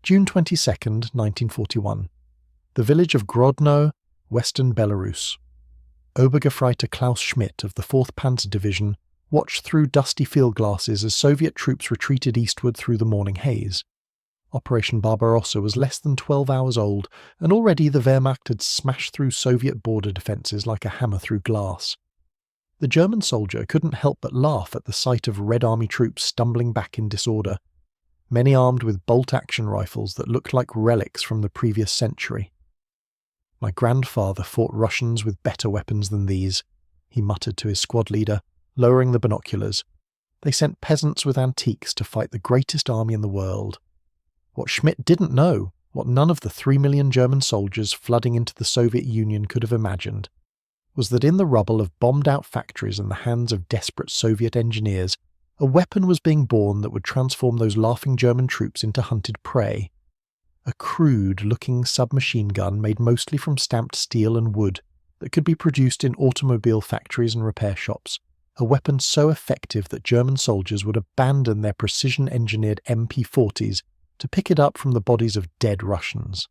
June 22nd, 1941. The village of Grodno, western Belarus. Obergefreiter Klaus Schmidt of the 4th Panzer Division watched through dusty field glasses as Soviet troops retreated eastward through the morning haze. Operation Barbarossa was less than 12 hours old, and already the Wehrmacht had smashed through Soviet border defences like a hammer through glass. The German soldier couldn't help but laugh at the sight of Red Army troops stumbling back in disorder, many armed with bolt-action rifles that looked like relics from the previous century. "My grandfather fought Russians with better weapons than these," he muttered to his squad leader, lowering the binoculars. "They sent peasants with antiques to fight the greatest army in the world." What Schmidt didn't know, what none of the 3 million German soldiers flooding into the Soviet Union could have imagined, was that in the rubble of bombed-out factories in the hands of desperate Soviet engineers, a weapon was being born that would transform those laughing German troops into hunted prey. A crude-looking submachine gun made mostly from stamped steel and wood that could be produced in automobile factories and repair shops, a weapon so effective that German soldiers would abandon their precision-engineered MP-40s to pick it up from the bodies of dead Russians.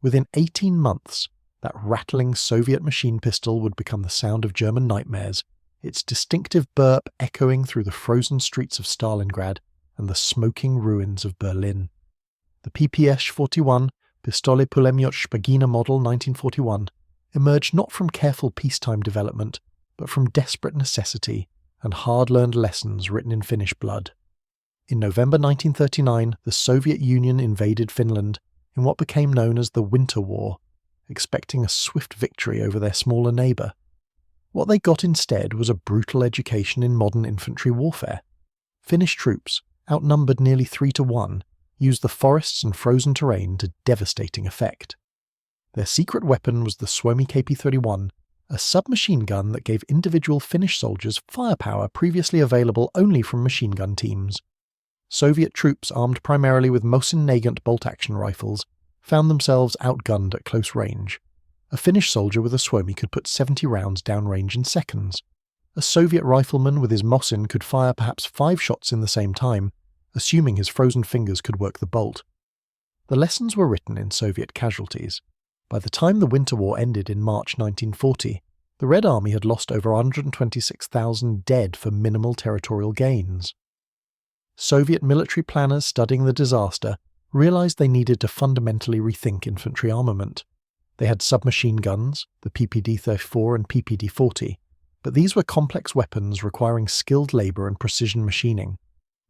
Within 18 months, that rattling Soviet machine pistol would become the sound of German nightmares, its distinctive burp echoing through the frozen streets of Stalingrad and the smoking ruins of Berlin. The PPSh-41, Pistole Pulemiot Shpagina model 1941, emerged not from careful peacetime development, but from desperate necessity and hard-learned lessons written in Finnish blood. In November 1939, the Soviet Union invaded Finland in what became known as the Winter War, expecting a swift victory over their smaller neighbour. What they got instead was a brutal education in modern infantry warfare. Finnish troops, outnumbered nearly 3-1, used the forests and frozen terrain to devastating effect. Their secret weapon was the Suomi KP-31, a submachine gun that gave individual Finnish soldiers firepower previously available only from machine gun teams. Soviet troops armed primarily with Mosin-Nagant bolt-action rifles found themselves outgunned at close range. A Finnish soldier with a Suomi could put 70 rounds downrange in seconds. A Soviet rifleman with his Mosin could fire perhaps 5 shots in the same time, assuming his frozen fingers could work the bolt. The lessons were written in Soviet casualties. By the time the Winter War ended in March 1940, the Red Army had lost over 126,000 dead for minimal territorial gains. Soviet military planners studying the disaster realized they needed to fundamentally rethink infantry armament. They had submachine guns, the PPD-34 and PPD-40, but these were complex weapons requiring skilled labor and precision machining.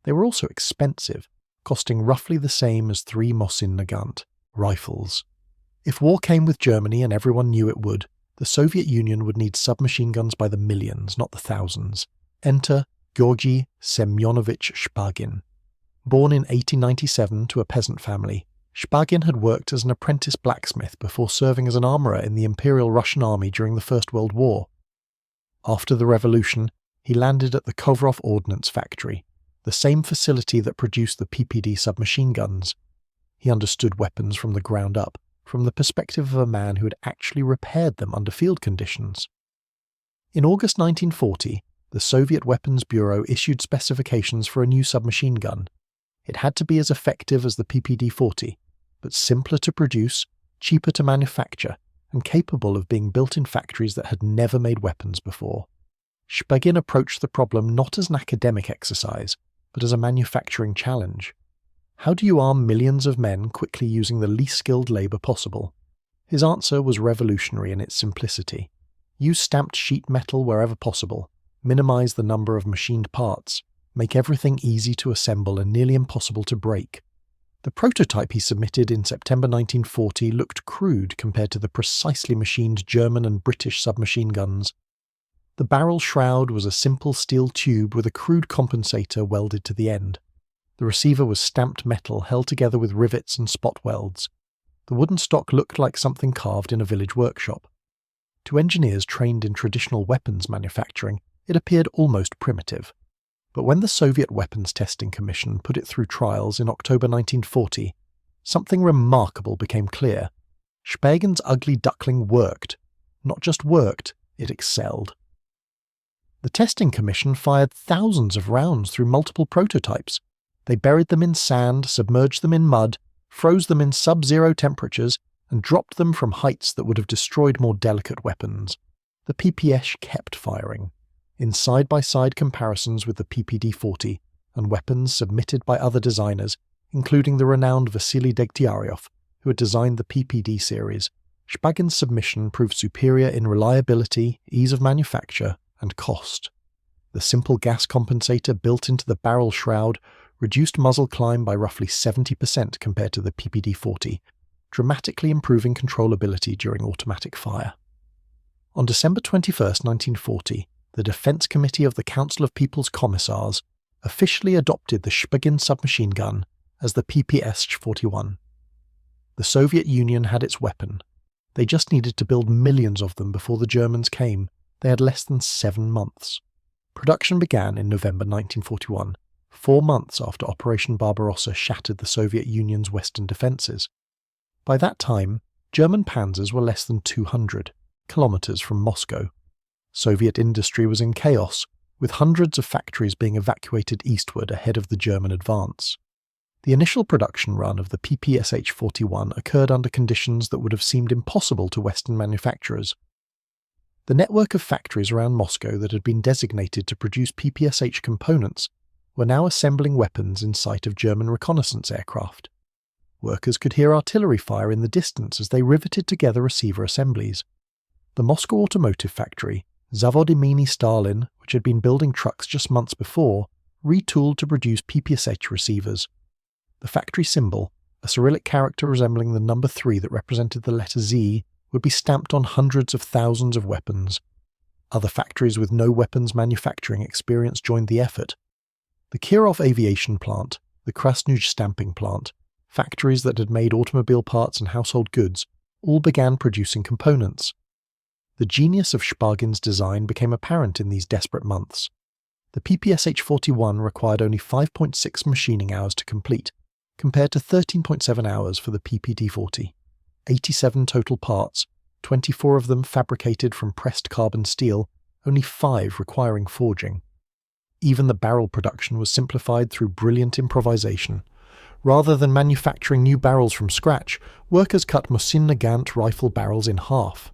They were also expensive, costing roughly the same as 3 Mosin-Nagant rifles. If war came with Germany, and everyone knew it would, the Soviet Union would need submachine guns by the millions, not the thousands. Enter Georgy Semyonovich Shpagin. Born in 1897 to a peasant family, Shpagin had worked as an apprentice blacksmith before serving as an armourer in the Imperial Russian Army during the First World War. After the revolution, he landed at the Kovrov Ordnance Factory, the same facility that produced the PPD submachine guns. He understood weapons from the ground up, from the perspective of a man who had actually repaired them under field conditions. In August 1940, the Soviet Weapons Bureau issued specifications for a new submachine gun. It had to be as effective as the PPD-40, but simpler to produce, cheaper to manufacture, and capable of being built in factories that had never made weapons before. Shpagin approached the problem not as an academic exercise, but as a manufacturing challenge. How do you arm millions of men quickly using the least skilled labour possible? His answer was revolutionary in its simplicity. Use stamped sheet metal wherever possible, minimise the number of machined parts, make everything easy to assemble and nearly impossible to break. The prototype he submitted in September 1940 looked crude compared to the precisely machined German and British submachine guns. The barrel shroud was a simple steel tube with a crude compensator welded to the end. The receiver was stamped metal held together with rivets and spot welds. The wooden stock looked like something carved in a village workshop. To engineers trained in traditional weapons manufacturing, it appeared almost primitive. But when the Soviet Weapons Testing Commission put it through trials in October 1940, something remarkable became clear. Shpagin's ugly duckling worked. Not just worked, it excelled. The Testing Commission fired thousands of rounds through multiple prototypes. They buried them in sand, submerged them in mud, froze them in sub-zero temperatures, and dropped them from heights that would have destroyed more delicate weapons. The PPSh kept firing, in side-by-side comparisons with the PPD-40 and weapons submitted by other designers, including the renowned Vasily Degtyaryov, who had designed the PPD series. Shpagin's submission proved superior in reliability, ease of manufacture, and cost. The simple gas compensator built into the barrel shroud reduced muzzle climb by roughly 70% compared to the PPD-40, dramatically improving controllability during automatic fire. On December 21, 1940, the Defense Committee of the Council of People's Commissars officially adopted the Shpagin submachine gun as the PPSh-41. The Soviet Union had its weapon. They just needed to build millions of them before the Germans came. They had less than 7 months. Production began in November 1941, 4 months after Operation Barbarossa shattered the Soviet Union's western defences. By that time, German panzers were less than 200 kilometres from Moscow. Soviet industry was in chaos, with hundreds of factories being evacuated eastward ahead of the German advance. The initial production run of the PPSh-41 occurred under conditions that would have seemed impossible to Western manufacturers. The network of factories around Moscow that had been designated to produce PPSh components were now assembling weapons in sight of German reconnaissance aircraft. Workers could hear artillery fire in the distance as they riveted together receiver assemblies. The Moscow automotive factory, Zavod imeni Stalin, which had been building trucks just months before, retooled to produce PPSh receivers. The factory symbol, a Cyrillic character resembling the number 3 that represented the letter Z, would be stamped on hundreds of thousands of weapons. Other factories with no weapons manufacturing experience joined the effort. The Kirov aviation plant, the Krasnuj stamping plant, factories that had made automobile parts and household goods, all began producing components. The genius of Shpagin's design became apparent in these desperate months. The PPSh-41 required only 5.6 machining hours to complete, compared to 13.7 hours for the PPD-40. 87 total parts, 24 of them fabricated from pressed carbon steel, only 5 requiring forging. Even the barrel production was simplified through brilliant improvisation. Rather than manufacturing new barrels from scratch, workers cut Mosin Nagant rifle barrels in half.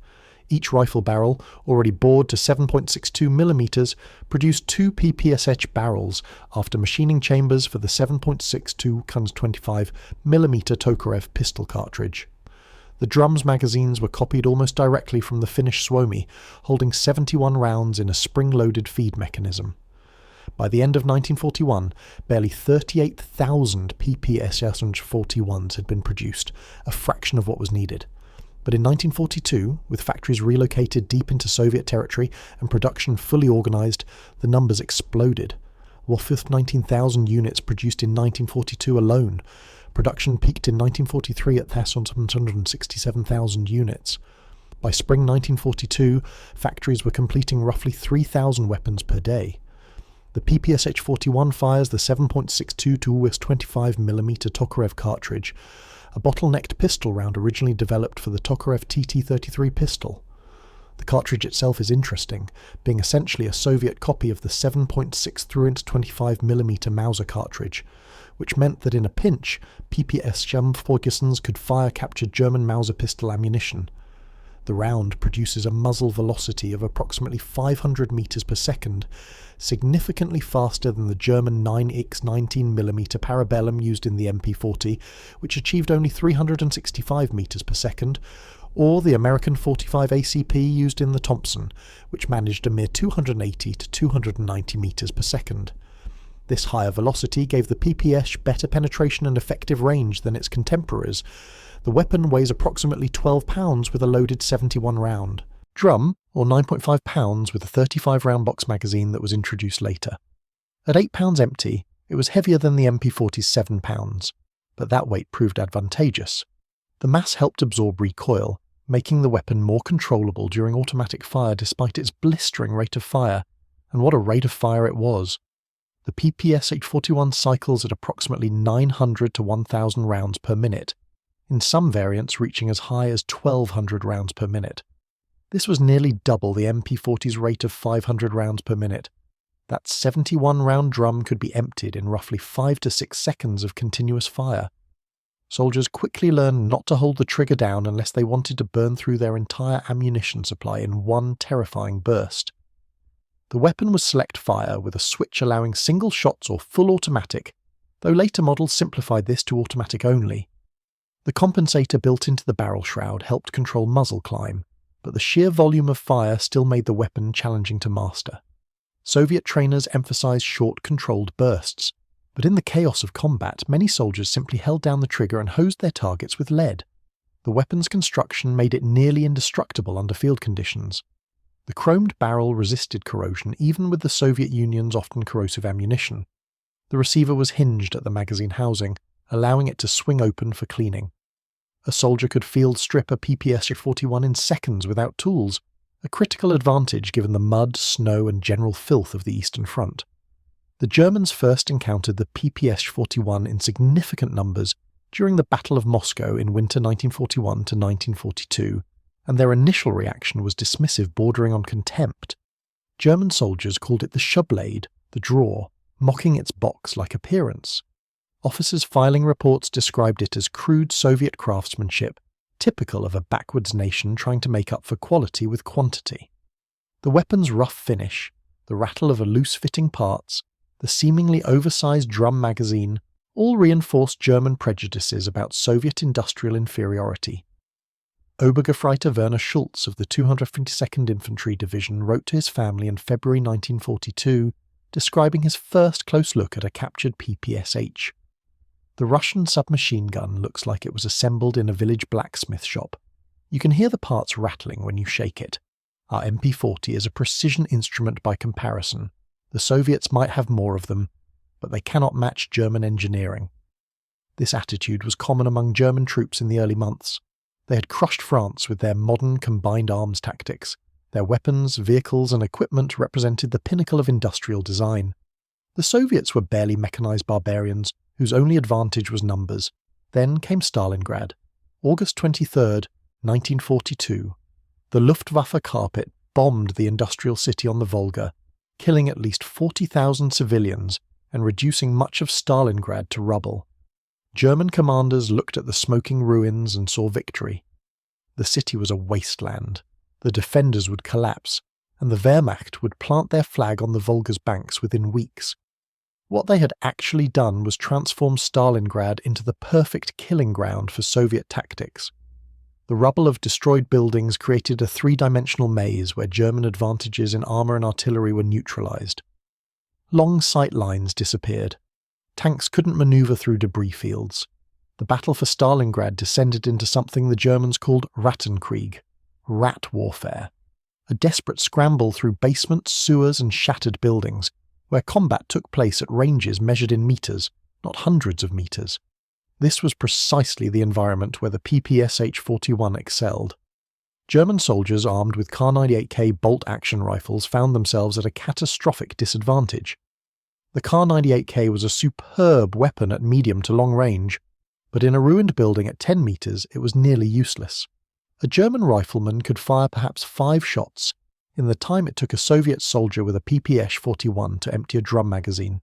Each rifle barrel, already bored to 7.62 mm, produced 2 PPSh barrels after machining chambers for the 7.62 x 25 mm Tokarev pistol cartridge. The drum's magazines were copied almost directly from the Finnish Suomi, holding 71 rounds in a spring-loaded feed mechanism. By the end of 1941, barely 38,000 PPSh-41s had been produced, a fraction of what was needed. But in 1942, with factories relocated deep into Soviet territory and production fully organised, the numbers exploded. One-fifth 19,000 units produced in 1942 alone. Production peaked in 1943 at 767,000 units. By spring 1942, factories were completing roughly 3,000 weapons per day. The PPSh-41 fires the 7.62 to 25 mm Tokarev cartridge, a bottlenecked pistol round originally developed for the Tokarev TT-33 pistol. The cartridge itself is interesting, being essentially a Soviet copy of the 7.6 25 mm Mauser cartridge, which meant that in a pinch, PPSh-41s could fire captured German Mauser pistol ammunition. The round produces a muzzle velocity of approximately 500 meters per second, significantly faster than the German 9x 19mm Parabellum used in the MP40, which achieved only 365 meters per second, or the American 45 ACP used in the Thompson, which managed a mere 280 to 290 meters per second. This higher velocity gave the PPSh better penetration and effective range than its contemporaries. The weapon weighs approximately 12 pounds with a loaded 71 round. Drum, or 9.5 pounds with a 35-round box magazine that was introduced later. At 8 pounds empty, it was heavier than the MP40's 7 pounds, but that weight proved advantageous. The mass helped absorb recoil, making the weapon more controllable during automatic fire despite its blistering rate of fire, and what a rate of fire it was. The PPSh-41 cycles at approximately 900 to 1,000 rounds per minute, in some variants reaching as high as 1,200 rounds per minute. This was nearly double the MP40's rate of 500 rounds per minute. That 71-round drum could be emptied in roughly 5 to 6 seconds of continuous fire. soldiers quickly learned not to hold the trigger down unless they wanted to burn through their entire ammunition supply in one terrifying burst. The weapon was select fire with a switch allowing single shots or full automatic, though later models simplified this to automatic only. The compensator built into the barrel shroud helped control muzzle climb, but the sheer volume of fire still made the weapon challenging to master. Soviet trainers emphasized short, controlled bursts, but in the chaos of combat, many soldiers simply held down the trigger and hosed their targets with lead. The weapon's construction made it nearly indestructible under field conditions. The chromed barrel resisted corrosion even with the Soviet Union's often corrosive ammunition. The receiver was hinged at the magazine housing, allowing it to swing open for cleaning. A soldier could field strip a PPSh-41 in seconds without tools, a critical advantage given the mud, snow and general filth of the Eastern Front. The Germans first encountered the PPSh-41 in significant numbers during the Battle of Moscow in winter 1941 to 1942, and their initial reaction was dismissive bordering on contempt. German soldiers called it the Schublade, the drawer, mocking its box-like appearance. Officers filing reports described it as crude Soviet craftsmanship, typical of a backwards nation trying to make up for quality with quantity. The weapon's rough finish, the rattle of loose-fitting parts, the seemingly oversized drum magazine, all reinforced German prejudices about Soviet industrial inferiority. Obergefreiter Werner Schulz of the 252nd Infantry Division wrote to his family in February 1942, describing his first close look at a captured PPSh. The Russian submachine gun looks like it was assembled in a village blacksmith shop. You can hear the parts rattling when you shake it. Our MP40 is a precision instrument by comparison. The Soviets might have more of them, but they cannot match German engineering. This attitude was common among German troops in the early months. They had crushed France with their modern combined arms tactics. Their weapons, vehicles and equipment represented the pinnacle of industrial design. The Soviets were barely mechanized barbarians whose only advantage was numbers. Then came Stalingrad. August 23, 1942. The Luftwaffe carpet bombed the industrial city on the Volga, killing at least 40,000 civilians and reducing much of Stalingrad to rubble. German commanders looked at the smoking ruins and saw victory. The city was a wasteland. The defenders would collapse, and the Wehrmacht would plant their flag on the Volga's banks within weeks. What they had actually done was transform Stalingrad into the perfect killing ground for Soviet tactics. The rubble of destroyed buildings created a three-dimensional maze where German advantages in armour and artillery were neutralised. Long sight lines disappeared. Tanks couldn't manoeuvre through debris fields. The battle for Stalingrad descended into something the Germans called Rattenkrieg, rat warfare, a desperate scramble through basements, sewers and shattered buildings, where combat took place at ranges measured in metres, not hundreds of metres. This was precisely the environment where the PPSh-41 excelled. German soldiers armed with Kar-98K bolt-action rifles found themselves at a catastrophic disadvantage. The Kar-98K was a superb weapon at medium to long range, but in a ruined building at 10 metres it was nearly useless. A German rifleman could fire perhaps 5 shots in the time it took a Soviet soldier with a PPSh-41 to empty a drum magazine.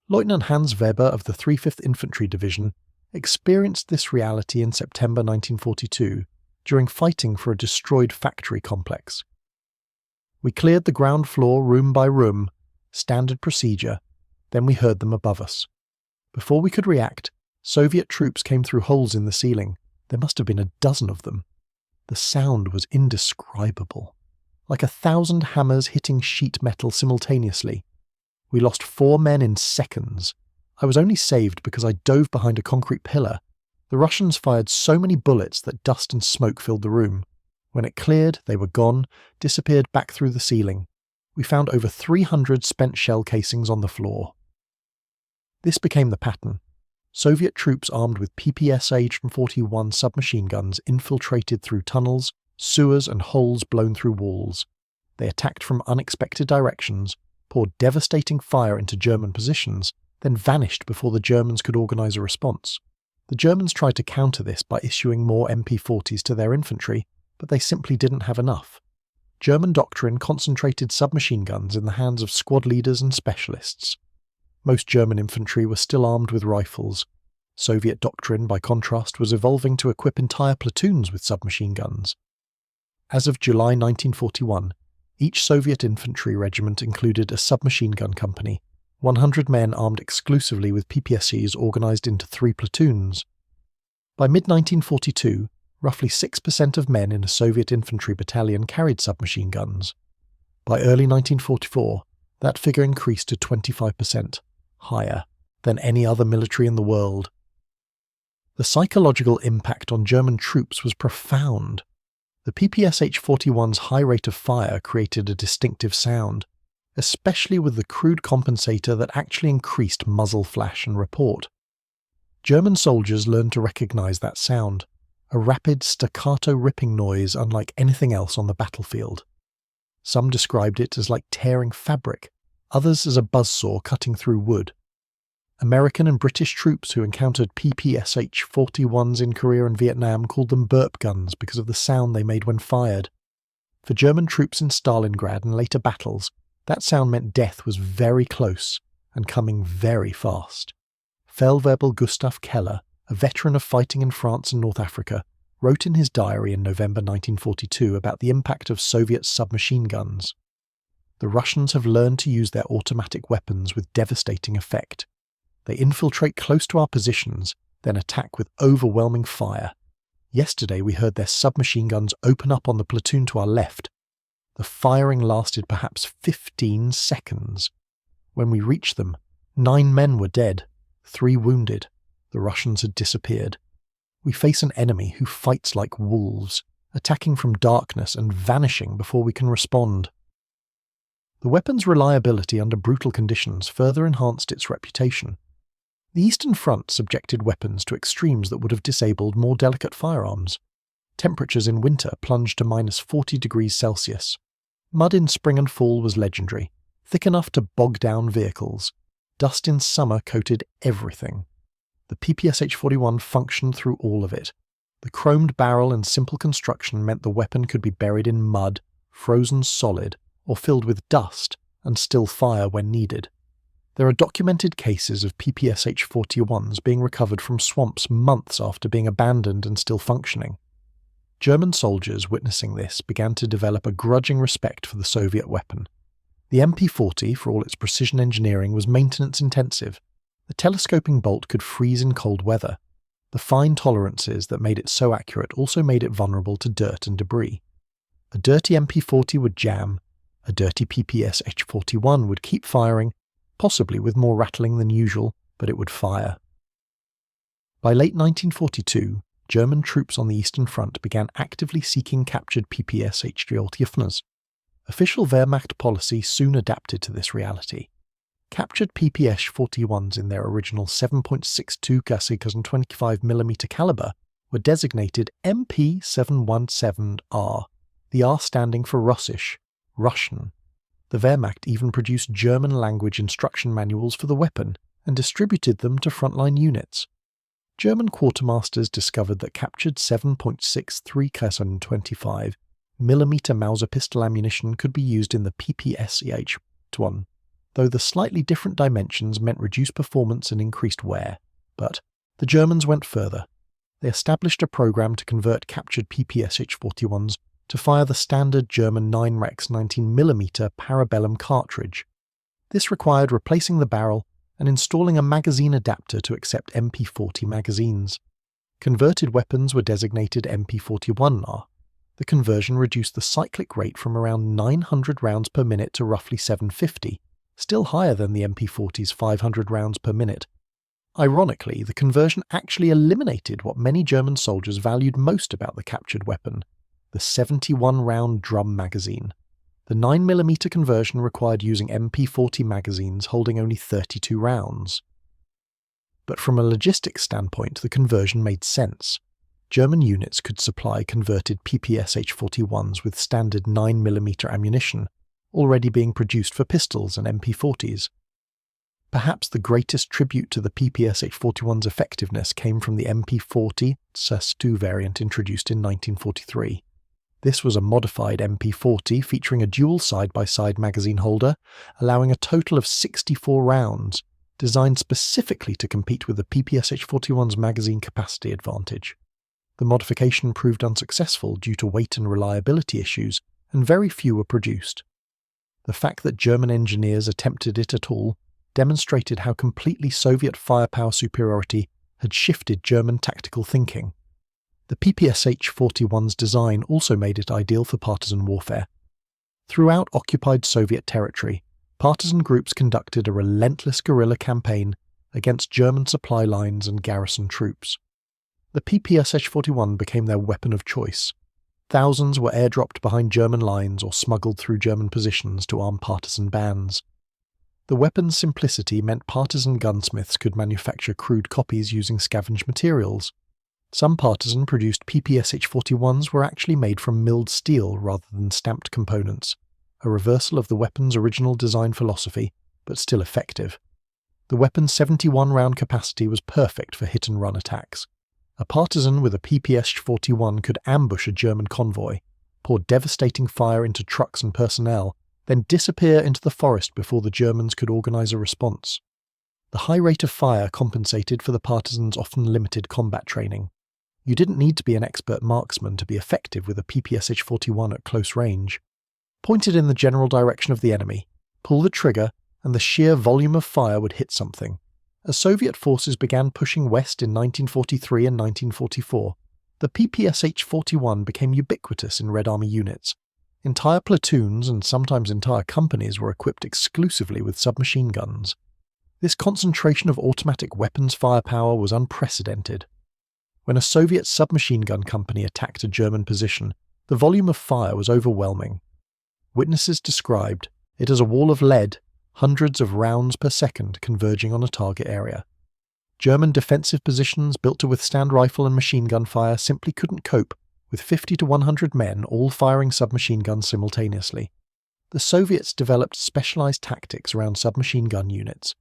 Lieutenant Hans Weber of the 35th Infantry Division experienced this reality in September 1942 during fighting for a destroyed factory complex. We cleared the ground floor room by room, standard procedure, then we heard them above us. Before we could react, Soviet troops came through holes in the ceiling. There must have been a dozen of them. The sound was indescribable, like 1,000 hammers hitting sheet metal simultaneously. We lost 4 men in seconds. I was only saved because I dove behind a concrete pillar. The Russians fired so many bullets that dust and smoke filled the room. When it cleared, they were gone, disappeared back through the ceiling. We found over 300 spent shell casings on the floor. This became the pattern. Soviet troops armed with PPSh-41 submachine guns infiltrated through tunnels, sewers and holes blown through walls. They attacked from unexpected directions, poured devastating fire into German positions, then vanished before the Germans could organise a response. The Germans tried to counter this by issuing more MP40s to their infantry, but they simply didn't have enough. German doctrine concentrated submachine guns in the hands of squad leaders and specialists. Most German infantry were still armed with rifles. Soviet doctrine, by contrast, was evolving to equip entire platoons with submachine guns. As of July 1941, each Soviet infantry regiment included a submachine gun company, 100 men armed exclusively with PPShs organised into 3 platoons. By mid-1942, roughly 6% of men in a Soviet infantry battalion carried submachine guns. By early 1944, that figure increased to 25%, higher than any other military in the world. The psychological impact on German troops was profound. The PPSh-41's high rate of fire created a distinctive sound, especially with the crude compensator that actually increased muzzle flash and report. German soldiers learned to recognize that sound, a rapid staccato ripping noise unlike anything else on the battlefield. Some described it as like tearing fabric, others as a buzzsaw cutting through wood. American and British troops who encountered PPSh-41s in Korea and Vietnam called them burp guns because of the sound they made when fired. For German troops in Stalingrad and later battles, that sound meant death was very close and coming very fast. Feldwebel Gustav Keller, a veteran of fighting in France and North Africa, wrote in his diary in November 1942 about the impact of Soviet submachine guns. The Russians have learned to use their automatic weapons with devastating effect. They infiltrate close to our positions, then attack with overwhelming fire. Yesterday we heard their submachine guns open up on the platoon to our left. The firing lasted perhaps 15 seconds. When we reached them, 9 men were dead, 3 wounded. The Russians had disappeared. We face an enemy who fights like wolves, attacking from darkness and vanishing before we can respond. The weapon's reliability under brutal conditions further enhanced its reputation. The Eastern Front subjected weapons to extremes that would have disabled more delicate firearms. Temperatures in winter plunged to -40 degrees Celsius. Mud in spring and fall was legendary, thick enough to bog down vehicles. Dust in summer coated everything. The PPSh-41 functioned through all of it. The chromed barrel and simple construction meant the weapon could be buried in mud, frozen solid, or filled with dust, and still fire when needed. There are documented cases of PPSh-41s being recovered from swamps months after being abandoned and still functioning. German soldiers witnessing this began to develop a grudging respect for the Soviet weapon. The MP-40, for all its precision engineering, was maintenance-intensive. The telescoping bolt could freeze in cold weather. The fine tolerances that made it so accurate also made it vulnerable to dirt and debris. A dirty MP-40 would jam, a dirty PPSh-41 would keep firing, possibly with more rattling than usual, but it would fire. By late 1942, German troops on the Eastern Front began actively seeking captured PPSh-41s. Official Wehrmacht policy soon adapted to this reality. Captured PPSh-41s in their original 7.62 25mm caliber were designated MP-717R, the R standing for Russisch, Russian. The Wehrmacht even produced German-language instruction manuals for the weapon and distributed them to frontline units. German quartermasters discovered that captured 7.63 25mm Mauser pistol ammunition could be used in the PPSh-41, though the slightly different dimensions meant reduced performance and increased wear. But the Germans went further. They established a program to convert captured PPSh-41s to fire the standard German 9rex 19mm Parabellum cartridge. This required replacing the barrel and installing a magazine adapter to accept MP-40 magazines. Converted weapons were designated MP-41R. The conversion reduced the cyclic rate from around 900 rounds per minute to roughly 750, still higher than the MP-40's 500 rounds per minute. Ironically, the conversion actually eliminated what many German soldiers valued most about the captured weapon: the 71-round drum magazine. The 9mm conversion required using MP-40 magazines holding only 32 rounds. But from a logistics standpoint, the conversion made sense. German units could supply converted PPSh-41s with standard 9mm ammunition, already being produced for pistols and MP-40s. Perhaps the greatest tribute to the PPSh-41's effectiveness came from the MP-40 CS2 variant introduced in 1943. This was a modified MP-40 featuring a dual side-by-side magazine holder, allowing a total of 64 rounds, designed specifically to compete with the PPSh-41's magazine capacity advantage. The modification proved unsuccessful due to weight and reliability issues, and very few were produced. The fact that German engineers attempted it at all demonstrated how completely Soviet firepower superiority had shifted German tactical thinking. The PPSh-41's design also made it ideal for partisan warfare. Throughout occupied Soviet territory, partisan groups conducted a relentless guerrilla campaign against German supply lines and garrison troops. The PPSh-41 became their weapon of choice. Thousands were airdropped behind German lines or smuggled through German positions to arm partisan bands. The weapon's simplicity meant partisan gunsmiths could manufacture crude copies using scavenged materials. Some partisan-produced PPSh-41s were actually made from milled steel rather than stamped components, a reversal of the weapon's original design philosophy, but still effective. The weapon's 71-round capacity was perfect for hit-and-run attacks. A partisan with a PPSh-41 could ambush a German convoy, pour devastating fire into trucks and personnel, then disappear into the forest before the Germans could organize a response. The high rate of fire compensated for the partisans' often limited combat training. You didn't need to be an expert marksman to be effective with a PPSh-41 at close range. Point it in the general direction of the enemy, pull the trigger, and the sheer volume of fire would hit something. As Soviet forces began pushing west in 1943 and 1944, the PPSh-41 became ubiquitous in Red Army units. Entire platoons and sometimes entire companies were equipped exclusively with submachine guns. This concentration of automatic weapons firepower was unprecedented. When a Soviet submachine gun company attacked a German position, the volume of fire was overwhelming. Witnesses described it as a wall of lead, hundreds of rounds per second converging on a target area. German defensive positions built to withstand rifle and machine gun fire simply couldn't cope with 50 to 100 men all firing submachine guns simultaneously. The Soviets developed specialized tactics around submachine gun units.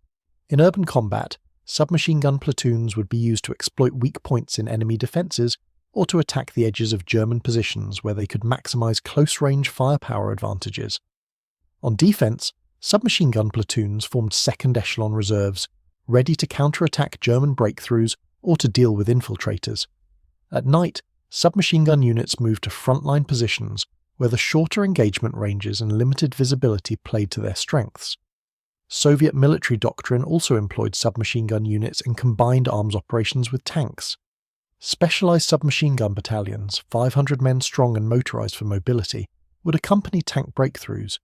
In urban combat, submachine gun platoons would be used to exploit weak points in enemy defenses or to attack the edges of German positions where they could maximize close-range firepower advantages. On defense, submachine gun platoons formed second-echelon reserves, ready to counterattack German breakthroughs or to deal with infiltrators. At night, submachine gun units moved to frontline positions where the shorter engagement ranges and limited visibility played to their strengths. Soviet military doctrine also employed submachine gun units in combined arms operations with tanks. Specialized submachine gun battalions, 500 men strong and motorized for mobility, would accompany tank breakthroughs.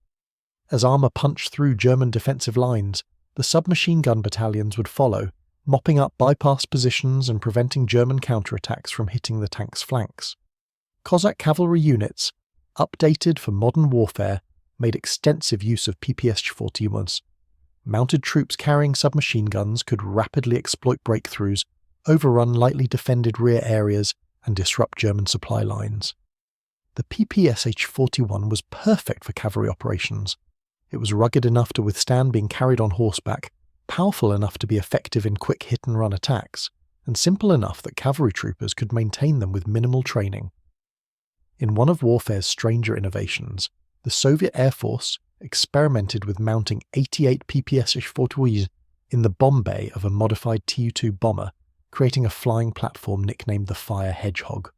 As armor punched through German defensive lines, the submachine gun battalions would follow, mopping up bypass positions and preventing German counterattacks from hitting the tank's flanks. Cossack cavalry units, updated for modern warfare, made extensive use of PPSh-41s. Mounted troops carrying submachine guns could rapidly exploit breakthroughs, overrun lightly defended rear areas, and disrupt German supply lines. The PPSh-41 was perfect for cavalry operations. It was rugged enough to withstand being carried on horseback, powerful enough to be effective in quick hit-and-run attacks, and simple enough that cavalry troopers could maintain them with minimal training. In one of warfare's stranger innovations, the Soviet Air Force experimented with mounting 88 PPSh-41s in the bomb bay of a modified Tu-2 bomber, creating a flying platform nicknamed the Fire Hedgehog.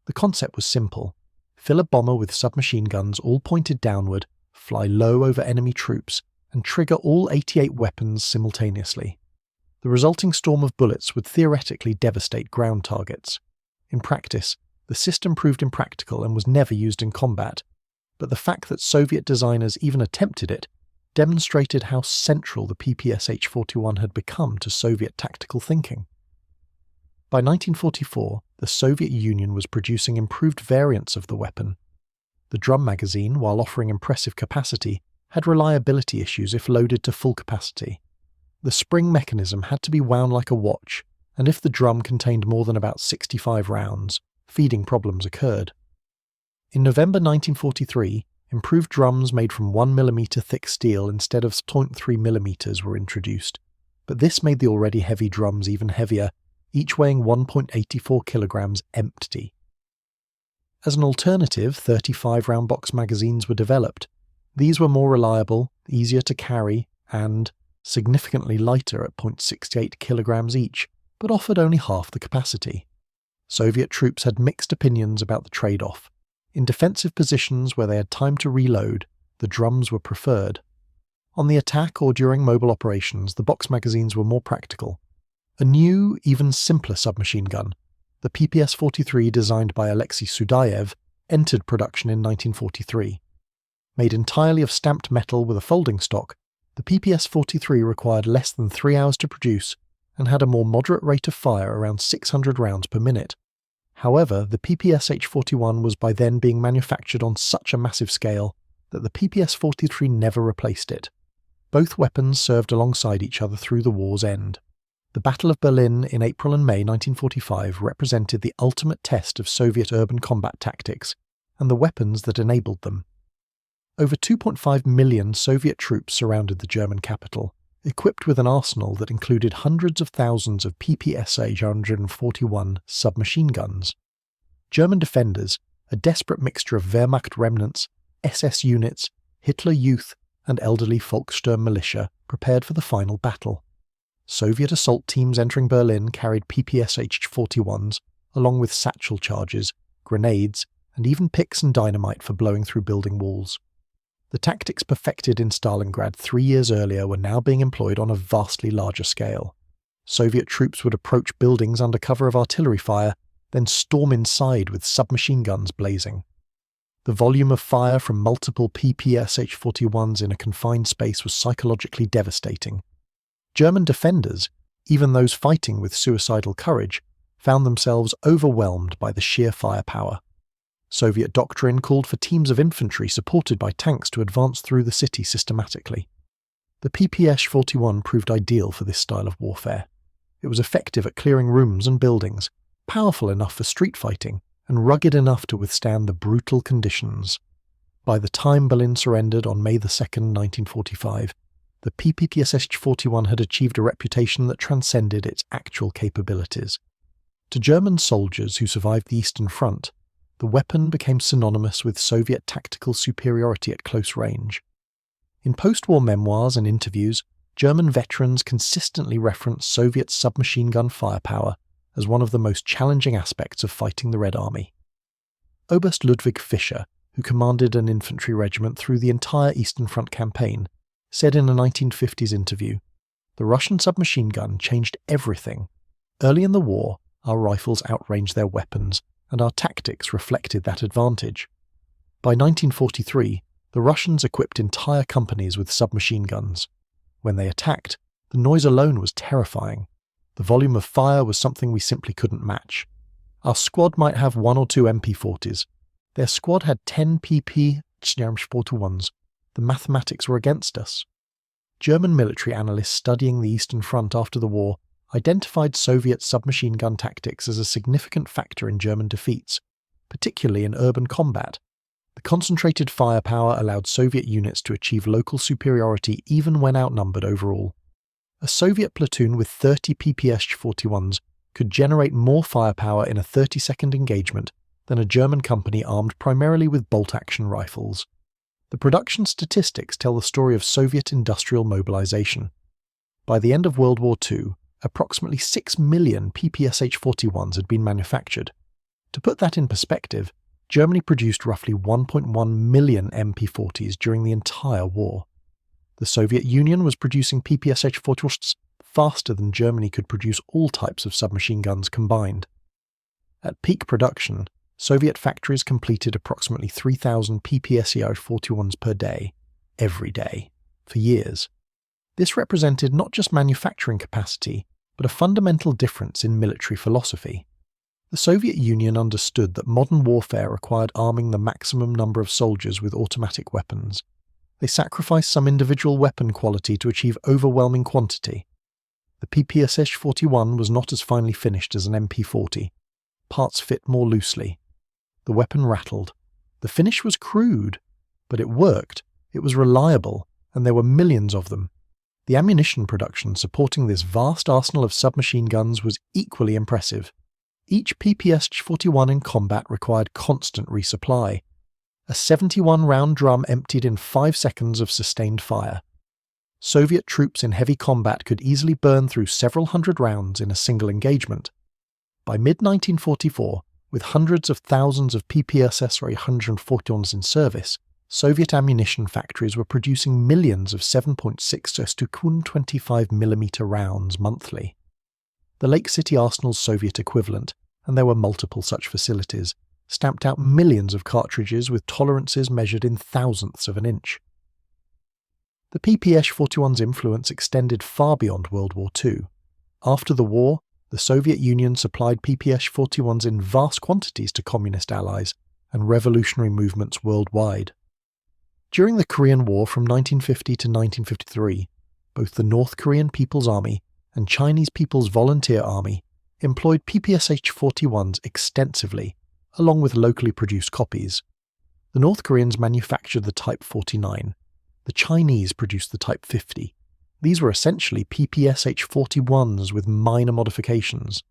The concept was simple. Fill a bomber with submachine guns all pointed downward, fly low over enemy troops, and trigger all 88 weapons simultaneously. The resulting storm of bullets would theoretically devastate ground targets. In practice, the system proved impractical and was never used in combat, but the fact that Soviet designers even attempted it demonstrated how central the PPSh-41 had become to Soviet tactical thinking. By 1944, the Soviet Union was producing improved variants of the weapon. The drum magazine, while offering impressive capacity, had reliability issues if loaded to full capacity. The spring mechanism had to be wound like a watch, and if the drum contained more than about 65 rounds, feeding problems occurred. In November 1943, improved drums made from 1mm thick steel instead of 0.3mm were introduced, but this made the already heavy drums even heavier, each weighing 1.84 kilograms empty. As an alternative, 35-round box magazines were developed. These were more reliable, easier to carry, and, significantly lighter at 0.68 kilograms each, but offered only half the capacity. Soviet troops had mixed opinions about the trade-off. In defensive positions where they had time to reload, the drums were preferred. On the attack or during mobile operations, the box magazines were more practical. A new, even simpler submachine gun, the PPSh-43 designed by Alexei Sudayev, entered production in 1943. Made entirely of stamped metal with a folding stock, the PPSh-43 required less than 3 hours to produce and had a more moderate rate of fire, around 600 rounds per minute. However, the PPSh-41 was by then being manufactured on such a massive scale that the PPSh-43 never replaced it. Both weapons served alongside each other through the war's end. The Battle of Berlin in April and May 1945 represented the ultimate test of Soviet urban combat tactics and the weapons that enabled them. Over 2.5 million Soviet troops surrounded the German capital, equipped with an arsenal that included hundreds of thousands of PPSh-41 submachine guns. German defenders, a desperate mixture of Wehrmacht remnants, SS units, Hitler Youth, and elderly Volkssturm militia, prepared for the final battle. Soviet assault teams entering Berlin carried PPSh-41s, along with satchel charges, grenades, and even picks and dynamite for blowing through building walls. The tactics perfected in Stalingrad 3 years earlier were now being employed on a vastly larger scale. Soviet troops would approach buildings under cover of artillery fire, then storm inside with submachine guns blazing. The volume of fire from multiple PPSh-41s in a confined space was psychologically devastating. German defenders, even those fighting with suicidal courage, found themselves overwhelmed by the sheer firepower. Soviet doctrine called for teams of infantry supported by tanks to advance through the city systematically. The PPSh-41 proved ideal for this style of warfare. It was effective at clearing rooms and buildings, powerful enough for street fighting, and rugged enough to withstand the brutal conditions. By the time Berlin surrendered on May 2, 1945, the PPSh-41 had achieved a reputation that transcended its actual capabilities. To German soldiers who survived the Eastern Front, the weapon became synonymous with Soviet tactical superiority at close range. In post-war memoirs and interviews, German veterans consistently reference Soviet submachine gun firepower as one of the most challenging aspects of fighting the Red Army. Oberst Ludwig Fischer, who commanded an infantry regiment through the entire Eastern Front campaign, said in a 1950s interview, "The Russian submachine gun changed everything. Early in the war, our rifles outranged their weapons, and our tactics reflected that advantage. By 1943, the Russians equipped entire companies with submachine guns. When they attacked, the noise alone was terrifying. The volume of fire was something we simply couldn't match. Our squad might have 1 or 2 MP40s. Their squad had 10 PPSh-41s. The mathematics were against us." German military analysts studying the Eastern Front after the war identified Soviet submachine gun tactics as a significant factor in German defeats, particularly in urban combat. The concentrated firepower allowed Soviet units to achieve local superiority even when outnumbered overall. A Soviet platoon with 30 PPSh-41s could generate more firepower in a 30-second engagement than a German company armed primarily with bolt-action rifles. The production statistics tell the story of Soviet industrial mobilization. By the end of World War II, approximately 6 million PPSh-41s had been manufactured. To put that in perspective, Germany produced roughly 1.1 million MP40s during the entire war. The Soviet Union was producing PPSh-41s faster than Germany could produce all types of submachine guns combined. At peak production, Soviet factories completed approximately 3,000 PPSh-41s per day, every day, for years. This represented not just manufacturing capacity, but a fundamental difference in military philosophy. The Soviet Union understood that modern warfare required arming the maximum number of soldiers with automatic weapons. They sacrificed some individual weapon quality to achieve overwhelming quantity. The PPSh-41 was not as finely finished as an MP40. Parts fit more loosely. The weapon rattled. The finish was crude, but it worked, it was reliable, and there were millions of them. The ammunition production supporting this vast arsenal of submachine guns was equally impressive. Each PPSh-41 in combat required constant resupply. A 71-round drum emptied in 5 seconds of sustained fire. Soviet troops in heavy combat could easily burn through several hundred rounds in a single engagement. By mid-1944, with hundreds of thousands of PPSh-41s in service, Soviet ammunition factories were producing millions of 7.6 to 25mm rounds monthly. The Lake City Arsenal's Soviet equivalent, and there were multiple such facilities, stamped out millions of cartridges with tolerances measured in thousandths of an inch. The PPSh-41's influence extended far beyond World War II. After the war, the Soviet Union supplied PPSh-41s in vast quantities to communist allies and revolutionary movements worldwide. During the Korean War from 1950 to 1953, both the North Korean People's Army and Chinese People's Volunteer Army employed PPSh-41s extensively, along with locally produced copies. The North Koreans manufactured the Type 49. The Chinese produced the Type 50. These were essentially PPSh-41s with minor modifications.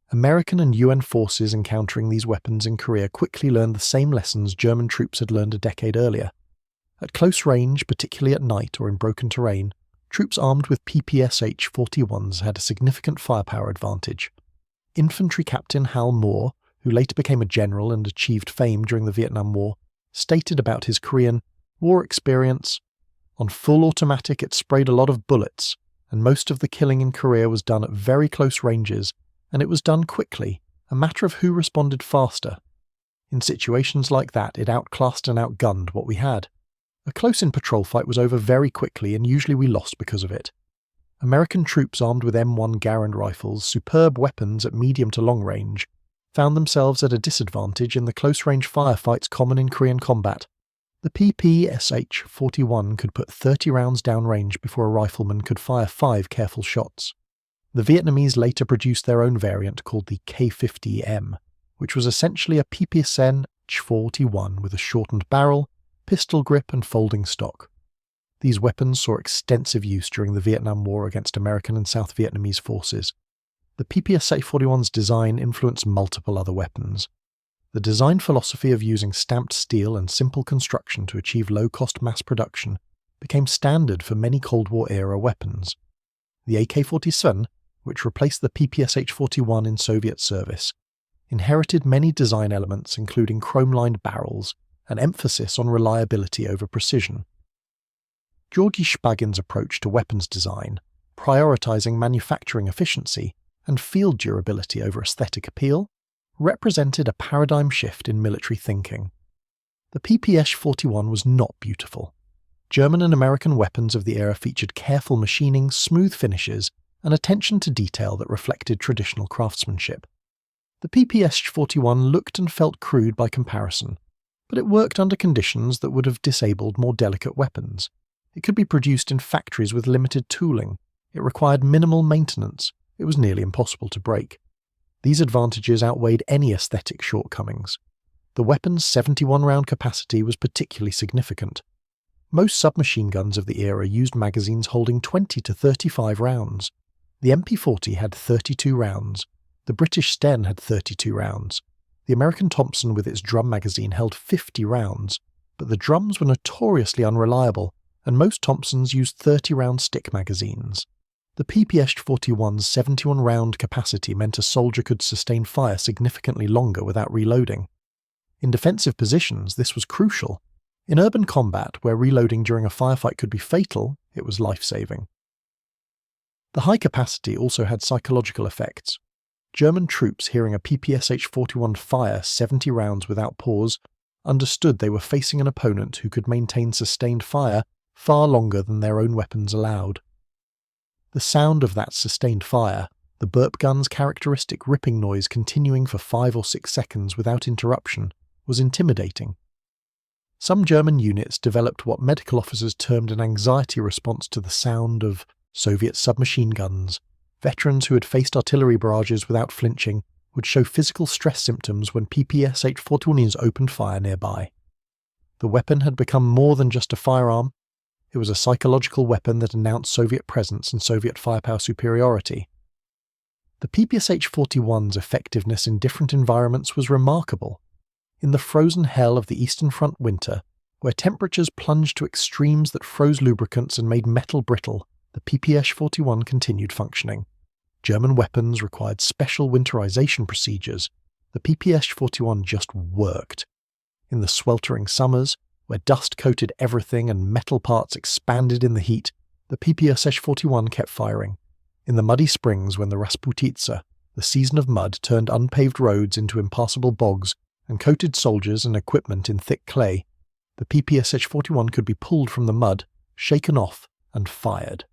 American and UN forces encountering these weapons in Korea quickly learned the same lessons German troops had learned a decade earlier. At close range, particularly at night or in broken terrain, troops armed with PPSh-41s had a significant firepower advantage. Infantry Captain Hal Moore, who later became a general and achieved fame during the Vietnam War, stated about his Korean war experience, "On full automatic it sprayed a lot of bullets, and most of the killing in Korea was done at very close ranges, and it was done quickly, a matter of who responded faster. In situations like that it outclassed and outgunned what we had. A close-in patrol fight was over very quickly and usually we lost because of it. American troops armed with M1 Garand rifles, superb weapons at medium to long range, found themselves at a disadvantage in the close-range firefights common in Korean combat. The PPSh-41 could put 30 rounds downrange before a rifleman could fire 5 careful shots. The Vietnamese later produced their own variant called the K50M, which was essentially a PPSh-41 with a shortened barrel, pistol grip and folding stock. These weapons saw extensive use during the Vietnam War against American and South Vietnamese forces. The PPSh-41's design influenced multiple other weapons. The design philosophy of using stamped steel and simple construction to achieve low-cost mass production became standard for many Cold War-era weapons. The AK-47, which replaced the PPSh-41 in Soviet service, inherited many design elements including chrome-lined barrels, an emphasis on reliability over precision. Georgy Shpagin's approach to weapons design, prioritizing manufacturing efficiency and field durability over aesthetic appeal, represented a paradigm shift in military thinking. The PPSh-41 was not beautiful. German and American weapons of the era featured careful machining, smooth finishes, and attention to detail that reflected traditional craftsmanship. The PPSh-41 looked and felt crude by comparison, but it worked under conditions that would have disabled more delicate weapons. It could be produced in factories with limited tooling. It required minimal maintenance. It was nearly impossible to break. These advantages outweighed any aesthetic shortcomings. The weapon's 71-round capacity was particularly significant. Most submachine guns of the era used magazines holding 20 to 35 rounds. The MP40 had 32 rounds. The British Sten had 32 rounds. The American Thompson with its drum magazine held 50 rounds, but the drums were notoriously unreliable, and most Thompsons used 30-round stick magazines. The PPSh-41's 71-round capacity meant a soldier could sustain fire significantly longer without reloading. In defensive positions, this was crucial. In urban combat, where reloading during a firefight could be fatal, it was life-saving. The high capacity also had psychological effects. German troops hearing a PPSh-41 fire 70 rounds without pause understood they were facing an opponent who could maintain sustained fire far longer than their own weapons allowed. The sound of that sustained fire, the burp gun's characteristic ripping noise continuing for 5 or 6 seconds without interruption, was intimidating. Some German units developed what medical officers termed an anxiety response to the sound of Soviet submachine guns. Veterans who had faced artillery barrages without flinching would show physical stress symptoms when PPSh-41s opened fire nearby. The weapon had become more than just a firearm. It was a psychological weapon that announced Soviet presence and Soviet firepower superiority. The PPSh-41's effectiveness in different environments was remarkable. In the frozen hell of the Eastern Front winter, Where temperatures plunged to extremes that froze lubricants and made metal brittle, the PPSh-41 continued functioning. German weapons required special winterization procedures. The PPSh-41 just worked. In the sweltering summers, where dust coated everything and metal parts expanded in the heat, the PPSh-41 kept firing. In the muddy springs when the Rasputitsa, the season of mud, turned unpaved roads into impassable bogs and coated soldiers and equipment in thick clay, the PPSh-41 could be pulled from the mud, shaken off, and fired.